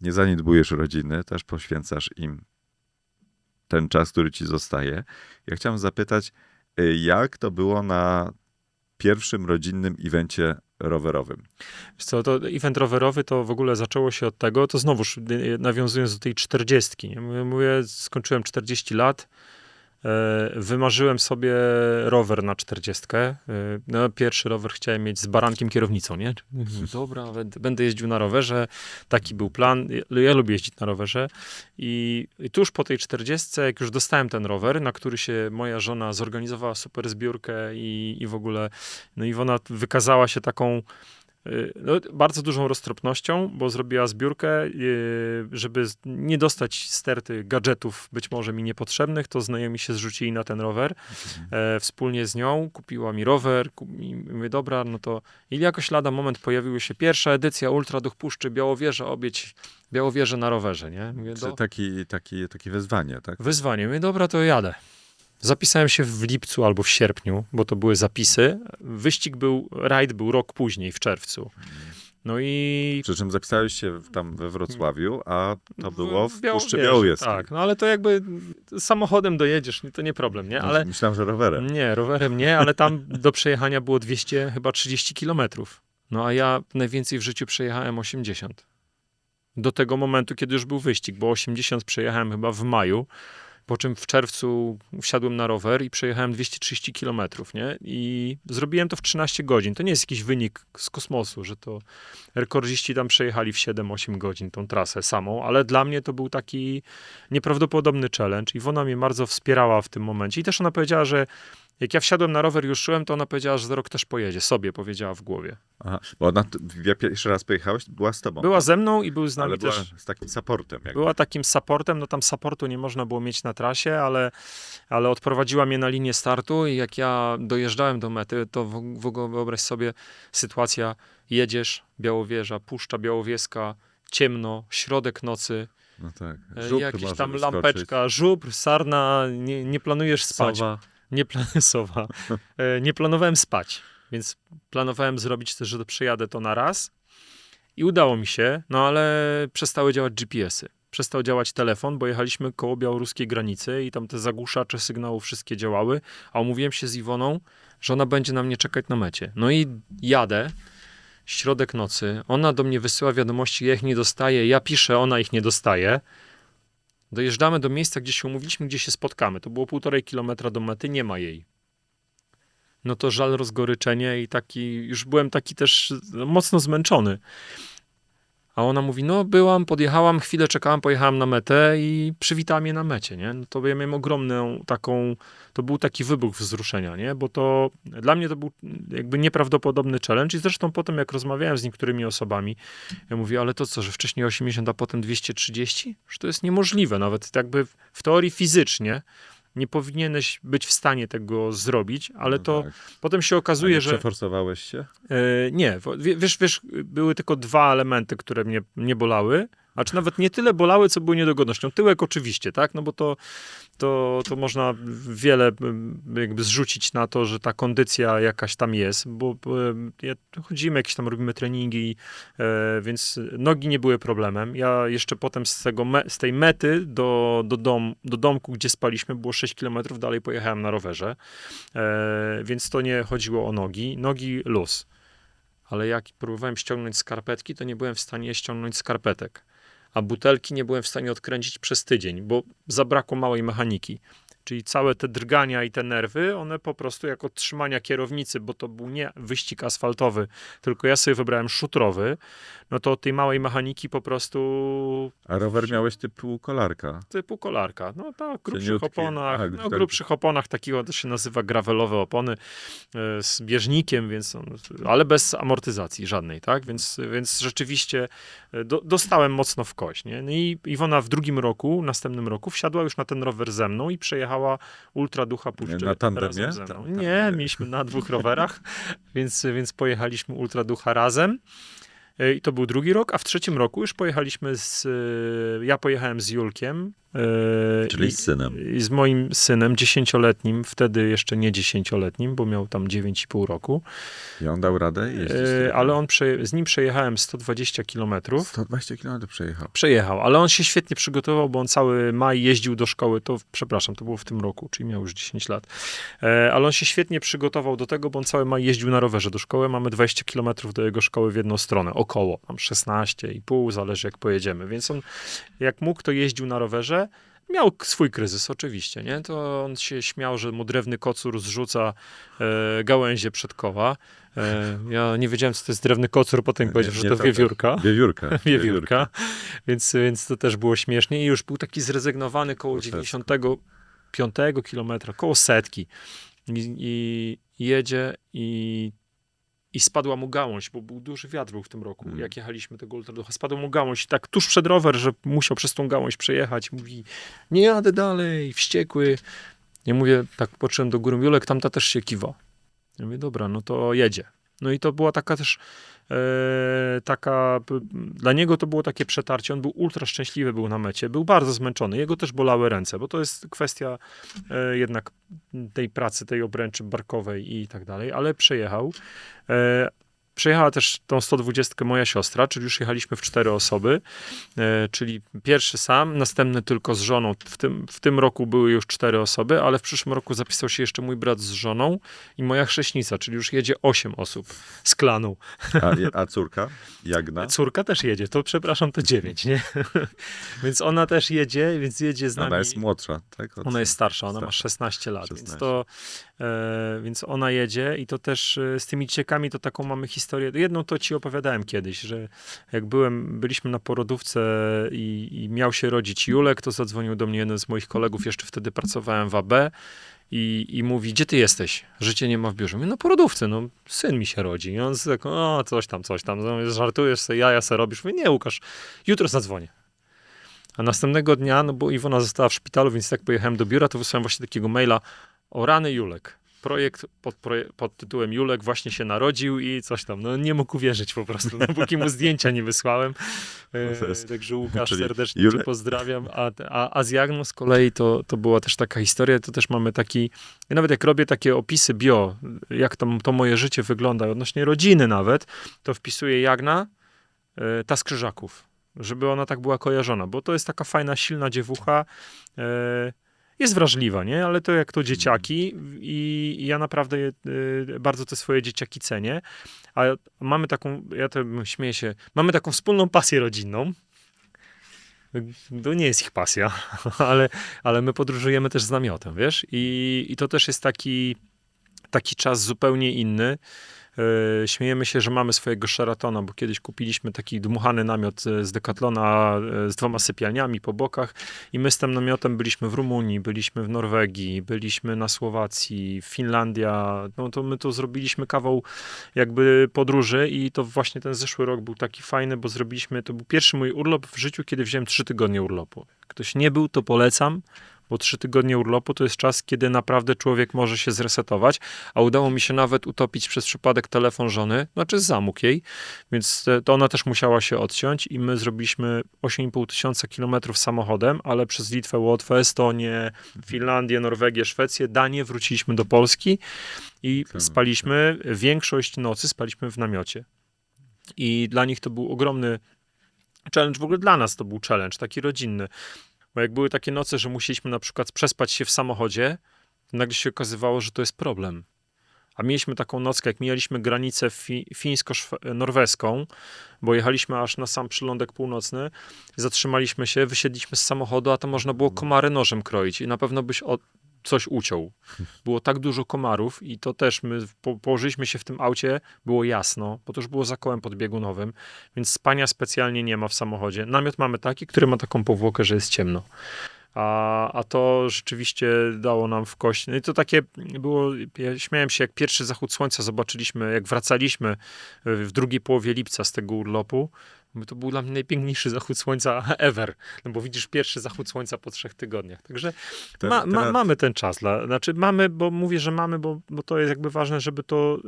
nie zaniedbujesz rodziny, też poświęcasz im ten czas, który ci zostaje. Ja chciałem zapytać, jak to było na pierwszym rodzinnym evencie rowerowym? Wiesz co, to event rowerowy to w ogóle zaczęło się od tego, to znowuż nawiązując do tej 40. Nie? Mówię, skończyłem 40 lat, wymarzyłem sobie rower na 40. No, pierwszy rower chciałem mieć z barankiem kierownicą, nie? Dobra, będę jeździł na rowerze. Taki był plan. Ja lubię jeździć na rowerze. I tuż po tej 40, jak już dostałem ten rower, na który się moja żona zorganizowała super zbiórkę i w ogóle, no i ona wykazała się taką bardzo dużą roztropnością, bo zrobiła zbiórkę, żeby nie dostać sterty gadżetów być może mi niepotrzebnych, to znajomi się zrzucili na ten rower. Wspólnie z nią kupiła mi rower i mówię, dobra, no to i jakoś lada moment pojawiła się pierwsza edycja Ultra Duch Puszczy Białowieża, obieć Białowieżę na rowerze, nie? Mówię, Takie wyzwanie, tak? Wyzwanie. Mówię, dobra, to jadę. Zapisałem się w lipcu albo w sierpniu, bo to były zapisy. Rajd był rok później, w czerwcu. No i... Przy czym zapisałeś się tam we Wrocławiu, a to było w Puszczy Białowieży, Białowieskiej. tak, no ale to jakby samochodem dojedziesz, to nie problem, nie? Ale Myślałem, że rowerem. nie, rowerem nie, ale tam do przejechania było 230 kilometrów. No a ja najwięcej w życiu przejechałem 80. Do tego momentu, kiedy już był wyścig, bo 80 przejechałem chyba w maju, po czym w czerwcu wsiadłem na rower i przejechałem 230 kilometrów, nie? I zrobiłem to w 13 godzin. To nie jest jakiś wynik z kosmosu, że to rekordziści tam przejechali w 7-8 godzin tą trasę samą, ale dla mnie to był taki nieprawdopodobny challenge. Iwona mnie bardzo wspierała w tym momencie i też ona powiedziała, że jak ja wsiadłem na rower i ruszyłem, to ona powiedziała, że za rok też pojedzie. Sobie powiedziała w głowie. Aha, bo ona, jak pierwszy raz pojechałeś, była z tobą. Była tak? ze mną i był z nami Ale była też... z takim supportem. Jakby. Była takim supportem, no tam supportu nie można było mieć na trasie, ale odprowadziła mnie na linię startu i jak ja dojeżdżałem do mety, to w ogóle wyobraź sobie sytuacja, jedziesz, Białowieża, Puszcza Białowieska, ciemno, środek nocy, No tak. jakiś tam lampeczka, żubr, sarna, nie planujesz spać. Sowa. Sowa. Nie planowałem spać, więc planowałem zrobić też, że przejadę to na raz. I udało mi się, no ale przestały działać GPS-y. Przestał działać telefon, bo jechaliśmy koło białoruskiej granicy i tam te zagłuszacze sygnału wszystkie działały, a umówiłem się z Iwoną, że ona będzie na mnie czekać na mecie. No i jadę, środek nocy, ona do mnie wysyła wiadomości, ja ich nie dostaję, ja piszę, ona ich nie dostaje. Dojeżdżamy do miejsca, gdzie się umówiliśmy, gdzie się spotkamy. To było 1,5 kilometra do mety, nie ma jej. No to żal, rozgoryczenie i już byłem taki też mocno zmęczony. A ona mówi, no byłam, podjechałam, chwilę czekałam, pojechałam na metę i przywitała mnie na mecie, nie? No to ja miałem ogromną taką, to był taki wybuch wzruszenia, nie? Bo to, dla mnie to był jakby nieprawdopodobny challenge i zresztą potem jak rozmawiałem z niektórymi osobami, ja mówię, ale to co, że wcześniej 80, a potem 230? Że to jest niemożliwe, nawet jakby w teorii fizycznie nie powinieneś być w stanie tego zrobić, ale No to tak. potem się okazuje, że... Przeforsowałeś się? Nie, wiesz, były tylko 2 elementy, które mnie bolały, Znaczy nawet nie tyle bolały, co były niedogodnością. Tyłek oczywiście, tak? No bo to można wiele jakby zrzucić na to, że ta kondycja jakaś tam jest, bo chodzimy, jakieś tam robimy treningi, więc nogi nie były problemem. Ja jeszcze potem z tej mety do domku, gdzie spaliśmy, było 6 kilometrów, dalej pojechałem na rowerze, więc to nie chodziło o nogi. Nogi luz. Ale jak próbowałem ściągnąć skarpetki, to nie byłem w stanie ściągnąć skarpetek. A butelki nie byłem w stanie odkręcić przez tydzień, bo zabrakło małej mechaniki. Czyli całe te drgania i te nerwy, one po prostu jak od trzymania kierownicy, bo to był nie wyścig asfaltowy, tylko ja sobie wybrałem szutrowy, no to od tej małej mechaniki po prostu... A rower miałeś typu kolarka. Typu kolarka. No tak, grubszych Cieniutki. oponach. A, No tak. grubszych oponach takiego to się nazywa gravelowe opony z bieżnikiem, więc ale bez amortyzacji żadnej, tak? Więc rzeczywiście dostałem mocno w kość, nie? No i Iwona w następnym roku wsiadła już na ten rower ze mną i przejechała Ultra Ducha Puszczy Na tandemie? razem ze mną. Nie, mieliśmy na 2 rowerach, więc pojechaliśmy Ultra Ducha razem. I to był drugi rok, a w trzecim roku już ja pojechałem z Julkiem. Czyli z synem. I z moim synem, 10-letnim, wtedy jeszcze nie 10-letnim, bo miał tam 9,5 roku. I on dał radę jeździć? Ale z nim przejechałem 120 kilometrów. 120 km przejechał. Przejechał, ale on się świetnie przygotował, bo on cały maj jeździł do szkoły, to było w tym roku, czyli miał już 10 lat. Ale on się świetnie przygotował do tego, bo on cały maj jeździł na rowerze do szkoły. Mamy 20 kilometrów do jego szkoły w jedną stronę, około, tam 16,5, zależy jak pojedziemy. Więc on, jak mógł, to jeździł na rowerze. Miał swój kryzys oczywiście, nie? To on się śmiał, że mu drewny kocur zrzuca gałęzie przed koła. Ja nie wiedziałem, co to jest drewny kocur, potem powiedział, że to wiewiórka. Wiewiórka. Więc to też było śmiesznie. I już był taki zrezygnowany koło 95 kilometra, koło setki. I jedzie i spadła mu gałąź, bo był duży wiatr w tym roku, jak jechaliśmy tego ultraducha. Spadła mu gałąź i tak tuż przed rower, że musiał przez tą gałąź przejechać. Mówi, nie jadę dalej, wściekły. Ja mówię, tak patrzyłem do góry, Julek, tamta też się kiwa. Ja mówię, dobra, no to jedzie. No i to była taka też, dla niego to było takie przetarcie. On był ultra szczęśliwy, był na mecie, był bardzo zmęczony. Jego też bolały ręce, bo to jest kwestia jednak tej pracy, tej obręczy barkowej i tak dalej, ale przejechał. Przejechała też tą 120 moja siostra, czyli już jechaliśmy w 4 osoby, czyli pierwszy sam, następny tylko z żoną. W tym roku były już 4 osoby, ale w przyszłym roku zapisał się jeszcze mój brat z żoną i moja chrzestnica, czyli już jedzie 8 osób z klanu. A córka? Jagna? Córka też jedzie, to przepraszam, to 9, nie? Więc ona też jedzie, więc jedzie z nami. Ona jest młodsza, tak? Ona jest starsza, ona ma 16 lat, 16. Więc ona jedzie i to też z tymi dzieciakami to taką mamy historię. Jedną to ci opowiadałem kiedyś, że jak byliśmy na porodówce i miał się rodzić Julek, to zadzwonił do mnie jeden z moich kolegów, jeszcze wtedy pracowałem w AB i mówi, gdzie ty jesteś? Życie nie ma w biurze. Mówię, na porodówce, no syn mi się rodzi. I on tak, coś tam, no, żartujesz sobie, jaja se robisz. Mówię, nie Łukasz, jutro zadzwonię. A następnego dnia, no bo Iwona została w szpitalu, więc tak pojechałem do biura, to wysłałem właśnie takiego maila, o rany Julek. Projekt pod tytułem Julek właśnie się narodził i coś tam. No nie mógł uwierzyć po prostu, no, póki mu zdjęcia nie wysłałem. Także Łukasz, serdecznie cię pozdrawiam. A z Jagną z kolei to była też taka historia, to też mamy taki, nawet jak robię takie opisy bio, jak to moje życie wygląda, odnośnie rodziny nawet, to wpisuję Jagna, ta z Krzyżaków, żeby ona tak była kojarzona, bo to jest taka fajna, silna dziewucha, jest wrażliwa, nie? Ale to jak to dzieciaki i ja naprawdę bardzo te swoje dzieciaki cenię. A mamy taką, ja to śmieję się, mamy taką wspólną pasję rodzinną. To nie jest ich pasja, ale my podróżujemy też z namiotem, wiesz? I to też jest taki czas zupełnie inny. Śmiejemy się, że mamy swojego Sheratona, bo kiedyś kupiliśmy taki dmuchany namiot z Decathlona z 2 sypialniami po bokach i my z tym namiotem byliśmy w Rumunii, byliśmy w Norwegii, byliśmy na Słowacji, Finlandia, no to my to zrobiliśmy kawał jakby podróży i to właśnie ten zeszły rok był taki fajny, bo to był pierwszy mój urlop w życiu, kiedy wziąłem 3 tygodnie urlopu. Ktoś nie był, to polecam, bo 3 tygodnie urlopu to jest czas, kiedy naprawdę człowiek może się zresetować, a udało mi się nawet utopić przez przypadek telefon żony, znaczy zamógł jej, więc to ona też musiała się odciąć i my zrobiliśmy 8,5 tysiąca kilometrów samochodem, ale przez Litwę, Łotwę, Estonię, Finlandię, Norwegię, Szwecję, Danię wróciliśmy do Polski i spaliśmy, większość nocy spaliśmy w namiocie. I dla nich to był ogromny challenge, w ogóle dla nas to był challenge, taki rodzinny. Bo jak były takie noce, że musieliśmy na przykład przespać się w samochodzie, to nagle się okazywało, że to jest problem. A mieliśmy taką nockę, jak mijaliśmy granicę fińsko-norweską, bo jechaliśmy aż na sam przylądek północny, zatrzymaliśmy się, wysiedliśmy z samochodu, a to można było komary nożem kroić i na pewno byś coś uciął. Było tak dużo komarów i to też my położyliśmy się w tym aucie, było jasno, bo to już było za kołem podbiegunowym, więc spania specjalnie nie ma w samochodzie. Namiot mamy taki, który ma taką powłokę, że jest ciemno. A to rzeczywiście dało nam w kość. No i to takie było, ja śmiałem się, jak pierwszy zachód słońca zobaczyliśmy, jak wracaliśmy w drugiej połowie lipca z tego urlopu, bo to był dla mnie najpiękniejszy zachód słońca ever, no bo widzisz pierwszy zachód słońca po 3 tygodniach. Także mamy ten czas. Znaczy mamy, bo mówię, że mamy, bo to jest jakby ważne, żeby to...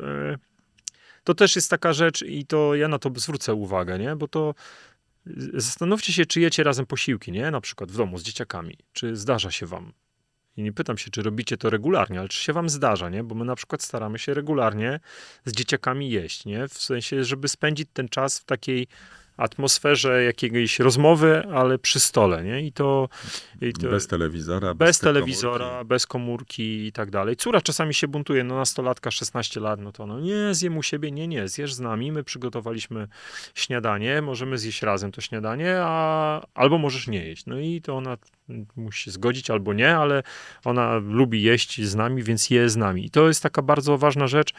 To też jest taka rzecz i to ja na to zwrócę uwagę, nie? Bo to zastanówcie się, czy jecie razem posiłki, nie? Na przykład w domu z dzieciakami. Czy zdarza się wam? I nie pytam się, czy robicie to regularnie, ale czy się wam zdarza, nie? Bo my na przykład staramy się regularnie z dzieciakami jeść, nie? W sensie, żeby spędzić ten czas w takiej atmosferze jakiejś rozmowy, ale przy stole, nie? I to bez telewizora, bez telewizora, bez komórki i tak dalej. Córa czasami się buntuje, no nastolatka, 16 lat, no to no nie, zjem u siebie, nie, zjesz z nami, my przygotowaliśmy śniadanie, możemy zjeść razem to śniadanie, albo możesz nie jeść. No i to ona musi się zgodzić albo nie, ale ona lubi jeść z nami, więc je z nami. I to jest taka bardzo ważna rzecz,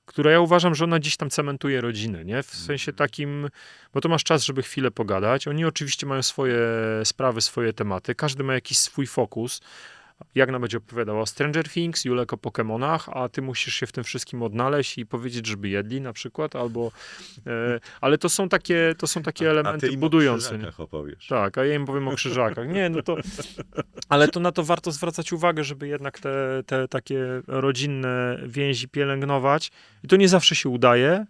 która ja uważam, że ona gdzieś tam cementuje rodzinę, nie? W sensie takim, bo to masz czas, żeby chwilę pogadać. Oni oczywiście mają swoje sprawy, swoje tematy. Każdy ma jakiś swój fokus. Jagna będzie opowiadała o Stranger Things, Julek o Pokemonach, a ty musisz się w tym wszystkim odnaleźć i powiedzieć, żeby jedli na przykład, albo... ale to są takie elementy budujące. A ty im o krzyżakach opowiesz. Tak, a ja im powiem o krzyżakach. Nie, no to... Ale to na to warto zwracać uwagę, żeby jednak te takie rodzinne więzi pielęgnować. I to nie zawsze się udaje,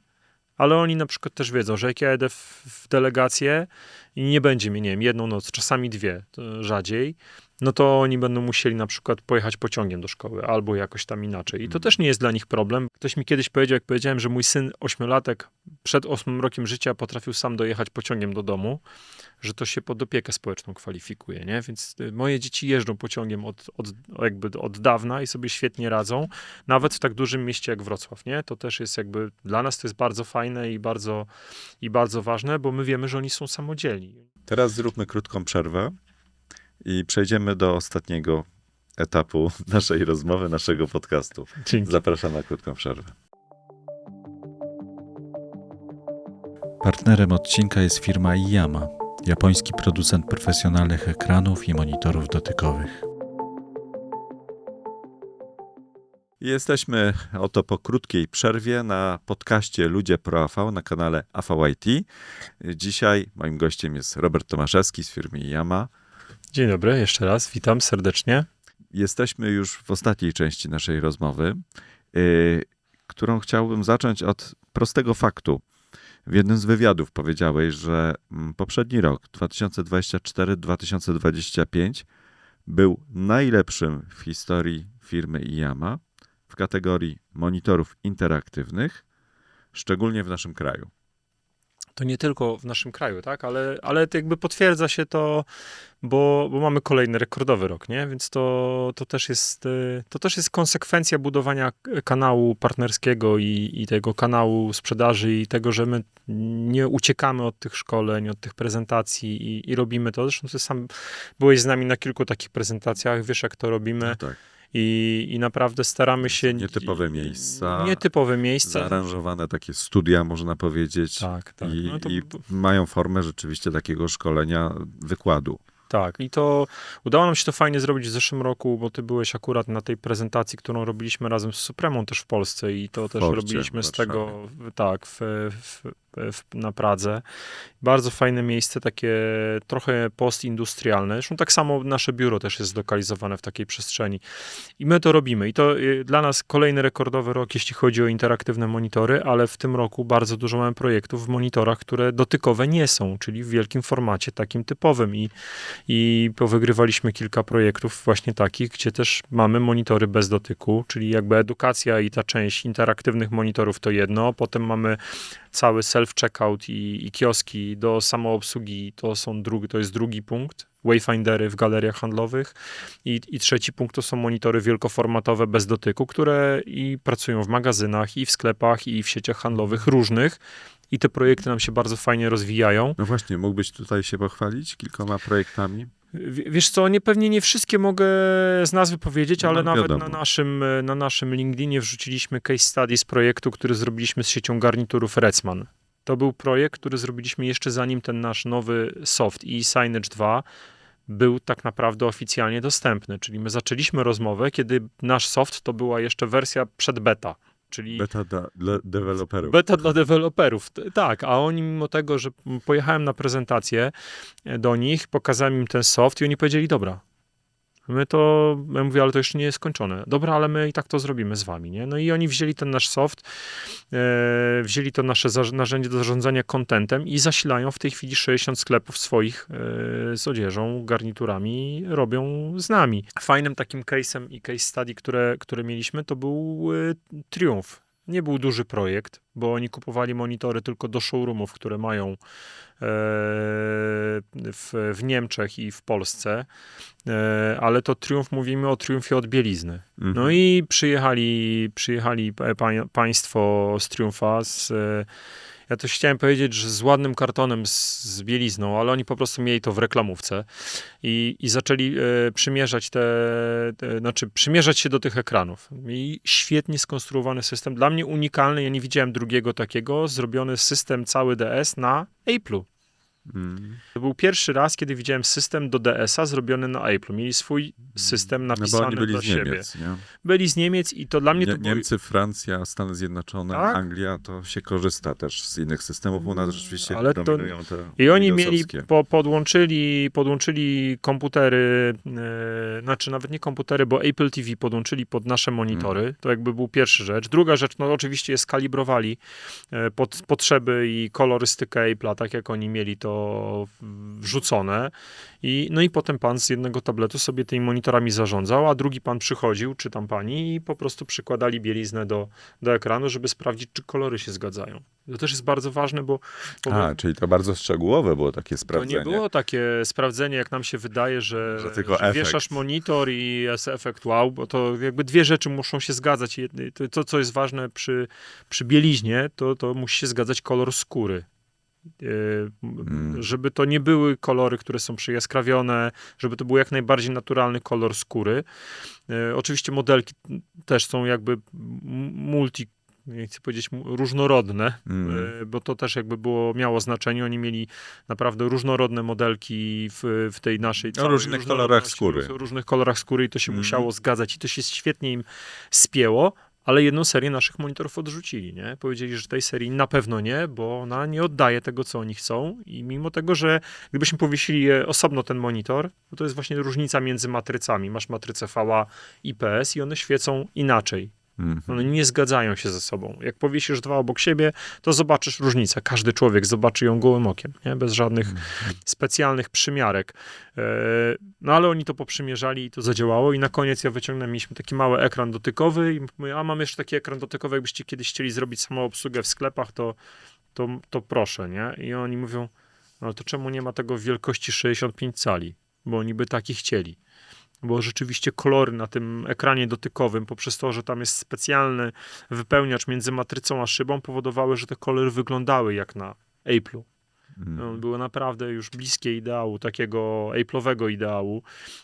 ale oni na przykład też wiedzą, że jak ja jedę w delegację i nie będzie mnie, nie wiem, jedną noc, czasami 2, to rzadziej, no to oni będą musieli na przykład pojechać pociągiem do szkoły albo jakoś tam inaczej. I to też nie jest dla nich problem. Ktoś mi kiedyś powiedział, jak powiedziałem, że mój syn 8-latek przed 8 rokiem życia potrafił sam dojechać pociągiem do domu, że to się pod opiekę społeczną kwalifikuje, nie? Więc moje dzieci jeżdżą pociągiem od dawna i sobie świetnie radzą, nawet w tak dużym mieście jak Wrocław, nie? To też jest jakby, dla nas to jest bardzo fajne i bardzo ważne, bo my wiemy, że oni są samodzielni. Teraz zróbmy krótką przerwę i przejdziemy do ostatniego etapu naszej rozmowy, naszego podcastu. Dzięki. Zapraszam na krótką przerwę. Partnerem odcinka jest firma Iyama, japoński producent profesjonalnych ekranów i monitorów dotykowych. Jesteśmy oto po krótkiej przerwie na podcaście Ludzie Pro AV na kanale AVIT. Dzisiaj moim gościem jest Robert Tomaszewski z firmy Iyama. Dzień dobry, jeszcze raz, witam serdecznie. Jesteśmy już w ostatniej części naszej rozmowy, którą chciałbym zacząć od prostego faktu. W jednym z wywiadów powiedziałeś, że poprzedni rok, 2024-2025, był najlepszym w historii firmy Iyama w kategorii monitorów interaktywnych, szczególnie w naszym kraju. To nie tylko w naszym kraju, tak? Ale to jakby potwierdza się to, bo mamy kolejny rekordowy rok, nie? Więc to też jest konsekwencja budowania kanału partnerskiego i tego kanału sprzedaży i tego, że my nie uciekamy od tych szkoleń, od tych prezentacji i robimy to. Zresztą ty sam byłeś z nami na kilku takich prezentacjach, wiesz jak to robimy. No tak. I naprawdę staramy się... Nietypowe miejsca. Zaaranżowane takie studia, można powiedzieć. Tak. I mają formę rzeczywiście takiego szkolenia, wykładu. Tak, i to udało nam się to fajnie zrobić w zeszłym roku, bo ty byłeś akurat na tej prezentacji, którą robiliśmy razem z Supremą też w Polsce i to też robiliśmy z tego, tak, na Pradze. Bardzo fajne miejsce, takie trochę postindustrialne. Zresztą tak samo nasze biuro też jest zlokalizowane w takiej przestrzeni. I my to robimy. I to dla nas kolejny rekordowy rok, jeśli chodzi o interaktywne monitory, ale w tym roku bardzo dużo mamy projektów w monitorach, które dotykowe nie są, czyli w wielkim formacie, takim typowym. I powygrywaliśmy kilka projektów właśnie takich, gdzie też mamy monitory bez dotyku, czyli jakby edukacja i ta część interaktywnych monitorów to jedno, potem mamy cały self-checkout i kioski do samoobsługi, to jest drugi punkt. Wayfindery w galeriach handlowych i trzeci punkt to są monitory wielkoformatowe bez dotyku, które i pracują w magazynach, i w sklepach, i w sieciach handlowych różnych. I te projekty nam się bardzo fajnie rozwijają. No właśnie, mógłbyś tutaj się pochwalić kilkoma projektami? Wiesz co, pewnie nie wszystkie mogę z nazwy powiedzieć, No, ale nawet wiadomo. na naszym LinkedInie wrzuciliśmy case study z projektu, który zrobiliśmy z siecią garniturów Recman. To był projekt, który zrobiliśmy jeszcze zanim ten nasz nowy soft i Signage 2 był tak naprawdę oficjalnie dostępny. Czyli my zaczęliśmy rozmowę, kiedy nasz soft to była jeszcze wersja przed beta. Czyli Beta dla deweloperów. beta dla deweloperów, tak, a oni mimo tego, że pojechałem na prezentację do nich, pokazałem im ten soft i oni powiedzieli, dobra, ja mówię, ale to jeszcze nie jest skończone. Dobra, ale my i tak to zrobimy z wami, nie? No i oni wzięli ten nasz soft, wzięli to nasze narzędzie do zarządzania contentem i zasilają w tej chwili 60 sklepów swoich z odzieżą, garniturami, robią z nami. Fajnym takim case'em i case study, które mieliśmy, to był Triumph. Nie był duży projekt, bo oni kupowali monitory tylko do showroomów, które mają w Niemczech i w Polsce, ale to Triumph, mówimy o Triumfie od bielizny. No i przyjechali państwo z Triumpha, ja to chciałem powiedzieć, że z ładnym kartonem z bielizną, ale oni po prostu mieli to w reklamówce i zaczęli przymierzać się do tych ekranów. I świetnie skonstruowany system, dla mnie unikalny, ja nie widziałem drugiego takiego, zrobiony system cały DS na Apple'u. To był pierwszy raz, kiedy widziałem system do DS-a zrobiony na Apple'u. Mieli swój system napisany bo oni byli dla z siebie. Niemiec, nie? Byli z Niemiec i to dla mnie to było... Niemcy, Francja, Stany Zjednoczone, Tak? Anglia, to się korzysta też z innych systemów. U nas rzeczywiście Ale to- dominują te I oni Windowsowskie. mieli, podłączyli komputery, nawet nie komputery, bo Apple TV podłączyli pod nasze monitory. To jakby był pierwsza rzecz. Druga rzecz, no oczywiście je skalibrowali pod potrzeby i kolorystykę Apple'a, tak jak oni mieli to wrzucone. No i potem pan z jednego tabletu sobie tymi monitorami zarządzał, a drugi pan przychodził, czy tam pani i po prostu przykładali bieliznę do ekranu, żeby sprawdzić, czy kolory się zgadzają. To też jest bardzo ważne, bo Czyli to bardzo szczegółowe było takie to sprawdzenie. nie było takie sprawdzenie, jak nam się wydaje, że tylko że efekt. wieszasz monitor i jest efekt wow, bo to jakby dwie rzeczy muszą się zgadzać. To co jest ważne przy bieliźnie, to musi się zgadzać kolor skóry. Żeby to nie były kolory, które są przyjaskrawione, żeby to był jak najbardziej naturalny kolor skóry. Oczywiście modelki też są jakby nie chcę powiedzieć różnorodne, bo to też jakby miało znaczenie. Oni mieli naprawdę różnorodne modelki w tej naszej O różnych kolorach skóry. w różnych kolorach skóry i to się musiało zgadzać i to się świetnie im spięło. Ale jedną serię naszych monitorów odrzucili, nie? Powiedzieli, że tej serii na pewno nie, bo ona nie oddaje tego, co oni chcą i mimo tego, że gdybyśmy powiesili osobno ten monitor, to jest właśnie różnica między matrycami. Masz matrycę VA i PS i one świecą inaczej. One nie zgadzają się ze sobą. Jak powiesisz dwa obok siebie, to zobaczysz różnicę. Każdy człowiek zobaczy ją gołym okiem, nie? Bez żadnych specjalnych przymiarek. No ale oni to poprzymierzali i to zadziałało i na koniec mieliśmy taki mały ekran dotykowy i mówię, mam jeszcze taki ekran dotykowy, jakbyście kiedyś chcieli zrobić samoobsługę w sklepach, to proszę, nie? I oni mówią, no to czemu nie ma tego w wielkości 65 cali? Bo oni by taki chcieli. Bo rzeczywiście kolory na tym ekranie dotykowym, poprzez to, że tam jest specjalny wypełniacz między matrycą a szybą, powodowały, że te kolory wyglądały jak na Apple'u. Były naprawdę już bliskie ideału, takiego Apple'owego ideału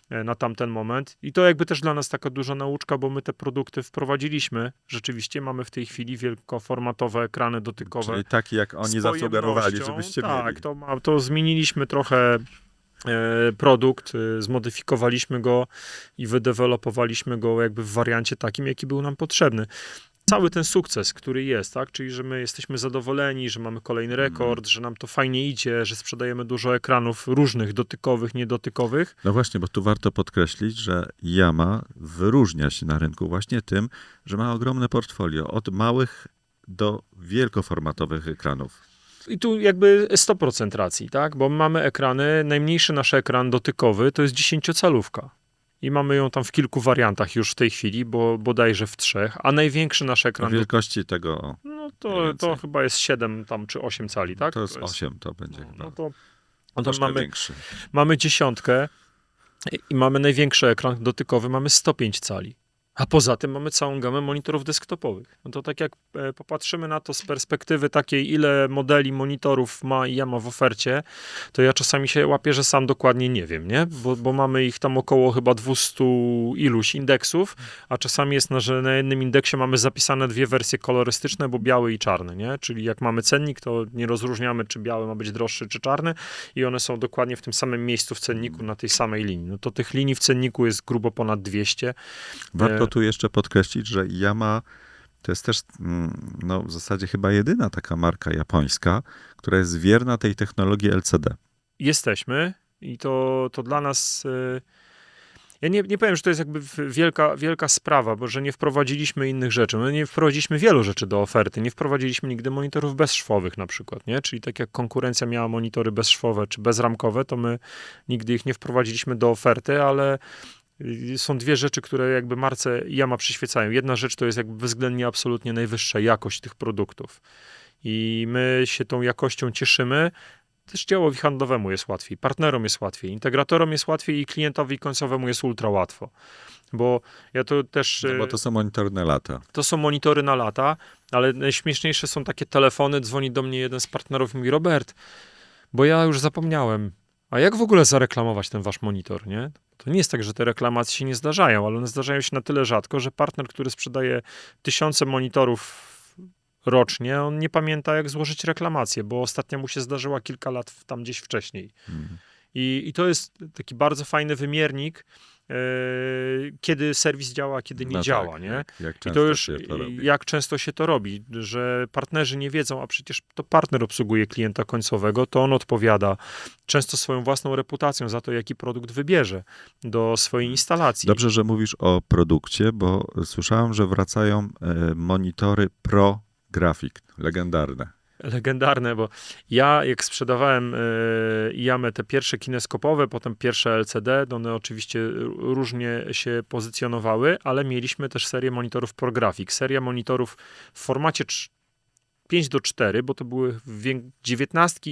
na tamten moment. I to jakby też dla nas taka duża nauczka, bo my te produkty wprowadziliśmy. Rzeczywiście mamy w tej chwili wielkoformatowe ekrany dotykowe. Czyli taki, jak oni z zasugerowali, pojemnością. żebyście Tak, mieli. to zmieniliśmy trochę produkt, zmodyfikowaliśmy go i wydewelopowaliśmy go jakby w wariancie takim, jaki był nam potrzebny. cały ten sukces, który jest, tak? Czyli, że my jesteśmy zadowoleni, że mamy kolejny rekord, że nam to fajnie idzie, że sprzedajemy dużo ekranów różnych, dotykowych, niedotykowych. No właśnie, bo tu warto podkreślić, że Yamaha wyróżnia się na rynku właśnie tym, że ma ogromne portfolio, od małych do wielkoformatowych ekranów. I tu jakby 100% racji, tak? Bo mamy ekrany, najmniejszy nasz ekran dotykowy to jest 10-calówka. I mamy ją tam w kilku wariantach już w tej chwili, bo bodajże w 3, a największy nasz O ekran... wielkości tego No mniej to więcej. chyba jest 7 tam czy 8 cali, tak? to jest 8, to będzie No, chyba no to troszkę większy. mamy 10 i mamy największy ekran dotykowy, mamy 105 cali. A poza tym mamy całą gamę monitorów desktopowych. No to tak jak popatrzymy na to z perspektywy takiej, ile modeli monitorów ma Yamaha w ofercie, to ja czasami się łapię, że sam dokładnie nie wiem, nie? Bo mamy ich tam około chyba 200 iluś indeksów, a czasami jest, że na jednym indeksie mamy zapisane 2 wersje kolorystyczne, bo biały i czarny, nie? Czyli jak mamy cennik, to nie rozróżniamy, czy biały ma być droższy, czy czarny i one są dokładnie w tym samym miejscu w cenniku, na tej samej linii. No to tych linii w cenniku jest grubo ponad 200. Warto tu jeszcze podkreślić, że Yamaha to jest też no, w zasadzie chyba jedyna taka marka japońska, która jest wierna tej technologii LCD. Jesteśmy i to dla nas... Ja nie powiem, że to jest jakby wielka sprawa, bo że nie wprowadziliśmy innych rzeczy. My nie wprowadziliśmy wielu rzeczy do oferty. Nie wprowadziliśmy nigdy monitorów bezszwowych na przykład, nie? Czyli tak jak konkurencja miała monitory bezszwowe czy bezramkowe, to my nigdy ich nie wprowadziliśmy do oferty, ale są 2 rzeczy, które jakby marce Yamaha przyświecają. Jedna rzecz to jest jakby bezwzględnie absolutnie najwyższa jakość tych produktów. I my się tą jakością cieszymy. Też działowi handlowemu jest łatwiej, partnerom jest łatwiej, integratorom jest łatwiej i klientowi końcowemu jest ultra łatwo. Bo ja to też... No bo to są monitory na lata. To są monitory na lata, ale najśmieszniejsze są takie telefony. Dzwoni do mnie jeden z partnerów i mówi: Robert, bo ja już zapomniałem, a jak w ogóle zareklamować ten wasz monitor, nie? To nie jest tak, że te reklamacje się nie zdarzają, ale one zdarzają się na tyle rzadko, że partner, który sprzedaje 1000 monitorów rocznie, on nie pamięta, jak złożyć reklamację, bo ostatnia mu się zdarzyła kilka lat tam gdzieś wcześniej. I to jest taki bardzo fajny wymiernik, kiedy serwis działa, a kiedy nie No działa, tak, nie? Jak I często to już, się to robi. jak często się to robi, że partnerzy nie wiedzą, a przecież to partner obsługuje klienta końcowego, to on odpowiada często swoją własną reputacją za to, jaki produkt wybierze do swojej instalacji. Dobrze, że mówisz o produkcie, bo słyszałem, że wracają monitory Pro Graphic, legendarne. Legendarne, bo ja jak sprzedawałem Yamę te pierwsze kineskopowe, potem pierwsze LCD, to one oczywiście różnie się pozycjonowały, ale mieliśmy też serię monitorów ProGraphic. Seria monitorów w formacie 5:4, bo to były 19,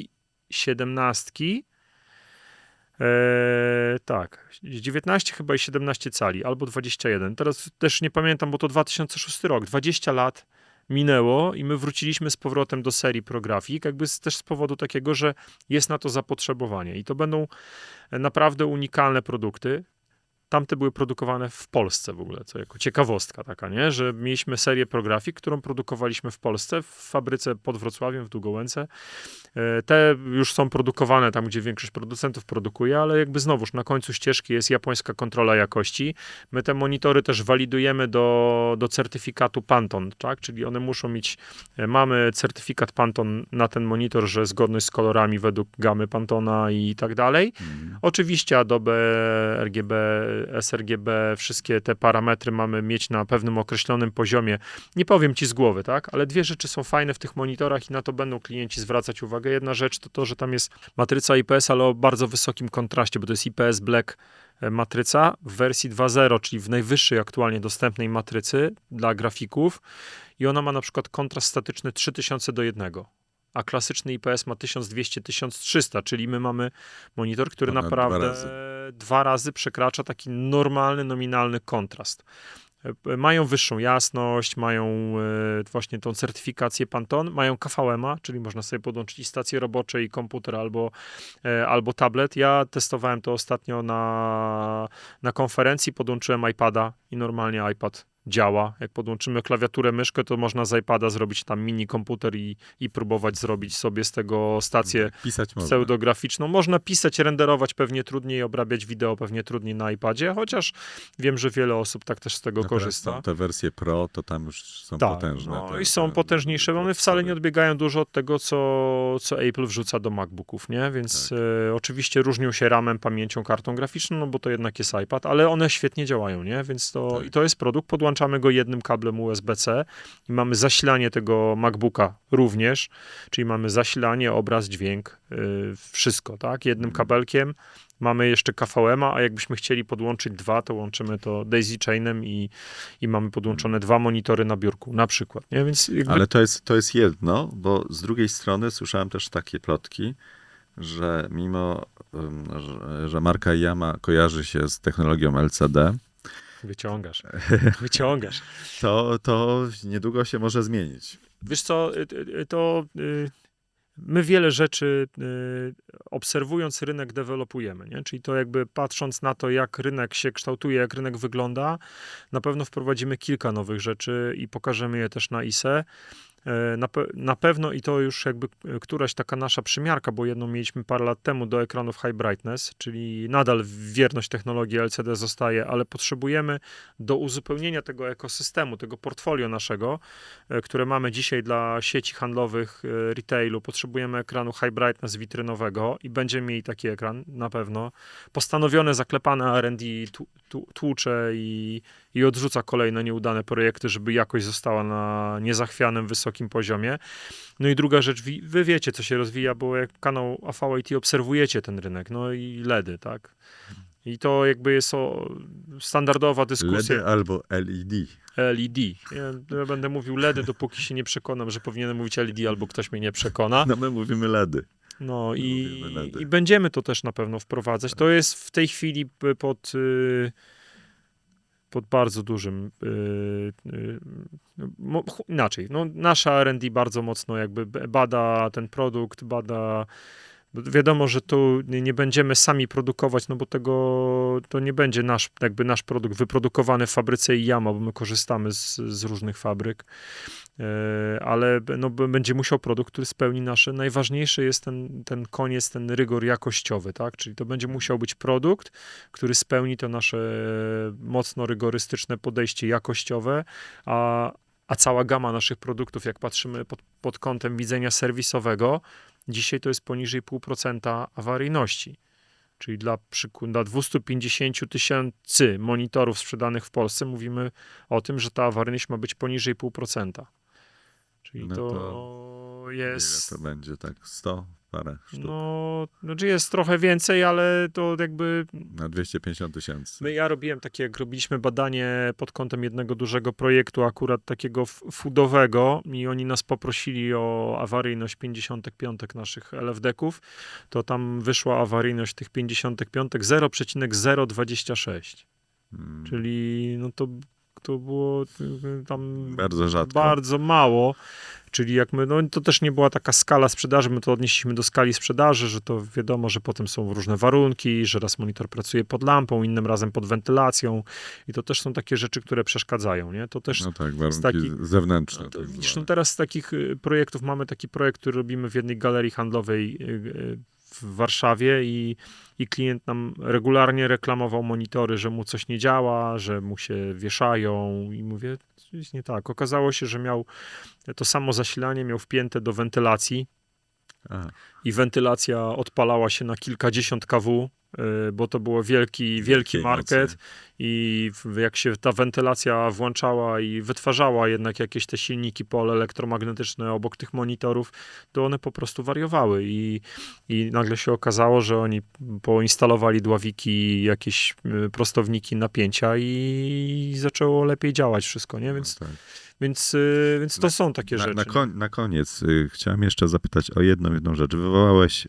17, tak, 19 chyba i 17 cali, albo 21. Teraz też nie pamiętam, bo to 2006 rok, 20 lat minęło i my wróciliśmy z powrotem do serii ProGraphic, jakby też z powodu takiego, że jest na to zapotrzebowanie i to będą naprawdę unikalne produkty. Tamte były produkowane w Polsce w ogóle, co jako ciekawostka taka, nie? Że mieliśmy serię ProGraphic, którą produkowaliśmy w Polsce, w fabryce pod Wrocławiem, w Długołęce. Te już są produkowane tam, gdzie większość producentów produkuje, ale jakby znowuż na końcu ścieżki jest japońska kontrola jakości. My te monitory też walidujemy do certyfikatu Pantone, tak? Czyli one muszą mieć, mamy certyfikat Pantone na ten monitor, że zgodność z kolorami według gamy Pantona i tak dalej. Oczywiście Adobe, RGB, sRGB, wszystkie te parametry mamy mieć na pewnym określonym poziomie. Nie powiem ci z głowy, tak? Ale 2 rzeczy są fajne w tych monitorach i na to będą klienci zwracać uwagę. Jedna rzecz to to, że tam jest matryca IPS, ale o bardzo wysokim kontraście, bo to jest IPS Black matryca w wersji 2.0, czyli w najwyższej aktualnie dostępnej matrycy dla grafików i ona ma na przykład kontrast statyczny 3000:1. A klasyczny IPS ma 1200-1300, czyli my mamy monitor, który Ponad naprawdę 2 razy przekracza taki normalny, nominalny kontrast. Mają wyższą jasność, mają właśnie tą certyfikację Pantone, mają KVM-a, czyli można sobie podłączyć i stacje robocze, i komputer, albo tablet. Ja testowałem to ostatnio na konferencji, podłączyłem iPada i normalnie iPad działa. Jak podłączymy klawiaturę, myszkę, to można z iPada zrobić tam mini komputer i próbować zrobić sobie z tego stację Pisać można. pseudograficzną. Można pisać, renderować pewnie trudniej, obrabiać wideo pewnie trudniej na iPadzie, chociaż wiem, że wiele osób tak też z tego No teraz korzysta. są te wersje Pro, to tam już są Tak, potężne. no i są potężniejsze. One wcale nie odbiegają dużo od tego, co Apple wrzuca do MacBooków, nie? Więc oczywiście różnią się RAM-em, pamięcią, kartą graficzną, no bo to jednak jest iPad, ale one świetnie działają, nie? Więc Tak. i to jest produkt, podłączamy go jednym kablem USB-C i mamy zasilanie tego MacBooka również, czyli mamy zasilanie, obraz, dźwięk, wszystko, tak? Jednym kabelkiem. Mamy jeszcze KVM-a, a jakbyśmy chcieli podłączyć dwa, to łączymy to daisy chainem i mamy podłączone dwa monitory na biurku, na przykład, nie? Więc jakby... Ale to jest jedno, bo z drugiej strony słyszałem też takie plotki, że mimo, że marka Yamaha kojarzy się z technologią LCD, Wyciągasz. to niedługo się może zmienić. Wiesz co, my wiele rzeczy obserwując rynek dewelopujemy, nie? Czyli to jakby patrząc na to, jak rynek się kształtuje, jak rynek wygląda, na pewno wprowadzimy kilka nowych rzeczy i pokażemy je też na ISE. Na pewno i to już jakby któraś taka nasza przymiarka, bo jedną mieliśmy parę lat temu do ekranów high brightness, czyli nadal wierność technologii LCD zostaje, ale potrzebujemy do uzupełnienia tego ekosystemu, tego portfolio naszego, które mamy dzisiaj dla sieci handlowych, retailu, potrzebujemy ekranu high brightness witrynowego i będziemy mieli taki ekran na pewno. Postanowione, zaklepane R&D tłucze i odrzuca kolejne nieudane projekty, żeby jakość została na niezachwianym, wysokim poziomie. No i druga rzecz, wy wiecie, co się rozwija, bo jak kanał AVIT obserwujecie ten rynek, no i LEDy, tak? I to jakby jest standardowa dyskusja. LED albo LED. LED. Ja będę mówił LEDy, dopóki się nie przekonam, że powinienem mówić LED, albo ktoś mnie nie przekona. No my mówimy LEDy. No i będziemy to też na pewno wprowadzać. To jest w tej chwili pod bardzo dużym, inaczej, no nasza R&D bardzo mocno jakby bada ten produkt, wiadomo, że tu nie będziemy sami produkować, no bo to nie będzie nasz produkt wyprodukowany w fabryce Yamaha, bo my korzystamy z różnych fabryk, ale no, będzie musiał produkt, który spełni nasze, najważniejszy jest ten koniec, ten rygor jakościowy, tak, czyli to będzie musiał być produkt, który spełni to nasze mocno rygorystyczne podejście jakościowe, a cała gama naszych produktów, jak patrzymy pod kątem widzenia serwisowego, dzisiaj to jest poniżej 0,5% awaryjności. Czyli dla 250 000 monitorów sprzedanych w Polsce mówimy o tym, że ta awaryjność ma być poniżej 0,5%. Czyli No to jest... Ile to będzie, tak? 100 parę sztuk? No, znaczy jest trochę więcej, ale to jakby... Na 250 000. Ja robiłem jak robiliśmy badanie pod kątem jednego dużego projektu, akurat takiego foodowego i oni nas poprosili o awaryjność 55 naszych LFD-ków, to tam wyszła awaryjność tych 55 0,026. Czyli no to było tam Bardzo rzadko. bardzo mało. Czyli jak no to też nie była taka skala sprzedaży, my to odnieśliśmy do skali sprzedaży, że to wiadomo, że potem są różne warunki, że raz monitor pracuje pod lampą, innym razem pod wentylacją i to też są takie rzeczy, które przeszkadzają, nie? To też no tak, warunki zewnętrzne. No widzisz, no teraz z takich projektów mamy taki projekt, który robimy w jednej galerii handlowej w Warszawie i klient nam regularnie reklamował monitory, że mu coś nie działa, że mu się wieszają i mówię, coś nie tak. Okazało się, że miał to samo zasilanie, miał wpięte do wentylacji. Aha. I wentylacja odpalała się na kilkadziesiąt kW, bo to było wielki market i jak się ta wentylacja włączała i wytwarzała jednak jakieś te silniki pole elektromagnetyczne obok tych monitorów, to one po prostu wariowały i nagle się okazało, że oni poinstalowali dławiki, jakieś prostowniki napięcia i zaczęło lepiej działać wszystko, nie? Więc... No tak. Więc to są takie rzeczy. Na koniec chciałem jeszcze zapytać o jedną rzecz. Wywołałeś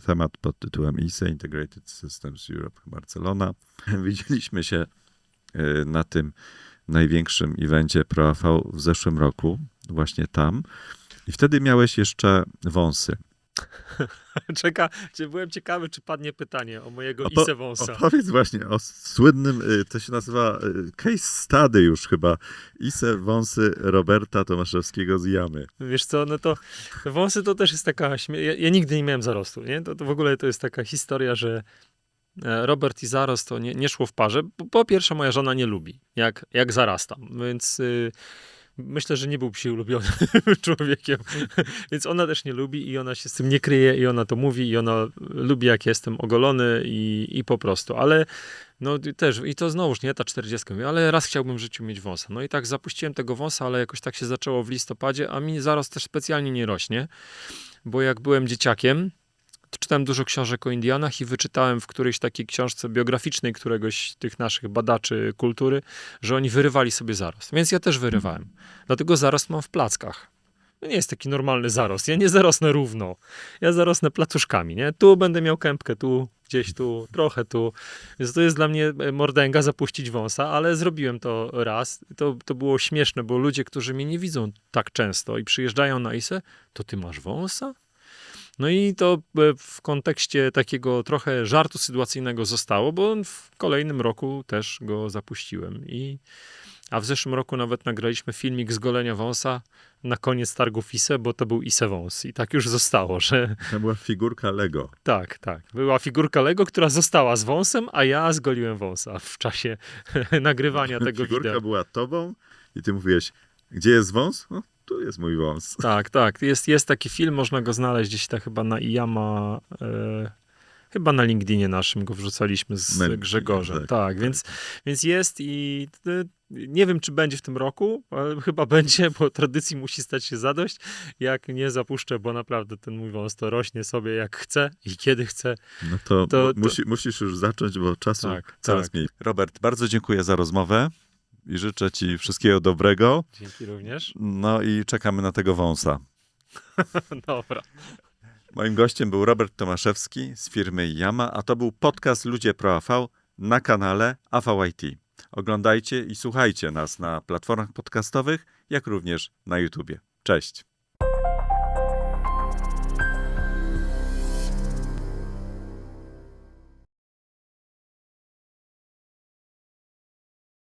temat pod tytułem ISE, Integrated Systems Europe Barcelona. Widzieliśmy się na tym największym evencie ProAV w zeszłym roku, właśnie tam. I wtedy miałeś jeszcze wąsy. Byłem ciekawy, czy padnie pytanie o mojego Ise Wąsa. Opowiedz właśnie o słynnym, to się nazywa case study już chyba, Ise Wąsy Roberta Tomaszewskiego z Jamy. Wiesz co, no to wąsy to też jest taka... Ja nigdy nie miałem zarostu, nie? To w ogóle to jest taka historia, że Robert i zarost to nie szło w parze. Po pierwsze, moja żona nie lubi, jak zarastam, więc myślę, że nie był psi ulubionym człowiekiem, więc ona też nie lubi i ona się z tym nie kryje i ona to mówi i ona lubi, jak jestem ogolony i po prostu, ale no też, i to znowuż, nie, ta 40, mówię, ale raz chciałbym w życiu mieć wąsa. No i tak zapuściłem tego wąsa, ale jakoś tak się zaczęło w listopadzie, a mi zarost też specjalnie nie rośnie, bo jak byłem dzieciakiem, to czytałem dużo książek o Indianach i wyczytałem w którejś takiej książce biograficznej któregoś tych naszych badaczy kultury, że oni wyrywali sobie zarost. Więc ja też wyrywałem. Dlatego zarost mam w plackach. To nie jest taki normalny zarost. Ja nie zarosnę równo. Ja zarosnę placuszkami, nie? Tu będę miał kępkę, tu, gdzieś tu, trochę tu. Więc to jest dla mnie mordęga zapuścić wąsa, ale zrobiłem to raz. To było śmieszne, bo ludzie, którzy mnie nie widzą tak często i przyjeżdżają na Isę, to ty masz wąsa? No i to w kontekście takiego trochę żartu sytuacyjnego zostało, bo w kolejnym roku też go zapuściłem. A w zeszłym roku nawet nagraliśmy filmik z golenia wąsa na koniec targów ISE, bo to był ISE wąs. I tak już zostało, że To była figurka Lego. tak. Była figurka Lego, która została z wąsem, a ja zgoliłem wąsa w czasie nagrywania tego Figurka wideo. była tobą i ty mówiłeś, gdzie jest wąs? O, tu jest mój wąs. Tak. Jest taki film, można go znaleźć gdzieś tak chyba na Iyama, chyba na LinkedInie naszym go wrzucaliśmy z Na LinkedInie, Grzegorzem. tak. Tak, więc jest i nie wiem, czy będzie w tym roku, ale chyba będzie, bo tradycji musi stać się zadość. Jak nie zapuszczę, bo naprawdę ten mój wąs to rośnie sobie jak chce i kiedy chce. No to, To- musisz już zacząć, bo czasu Tak, coraz tak. mniej. Robert, bardzo dziękuję za rozmowę i życzę ci wszystkiego dobrego. Dzięki również. No i czekamy na tego wąsa. Dobra. Moim gościem był Robert Tomaszewski z firmy Yama, a to był podcast Ludzie Pro AV na kanale AVIT. Oglądajcie i słuchajcie nas na platformach podcastowych, jak również na YouTubie. Cześć!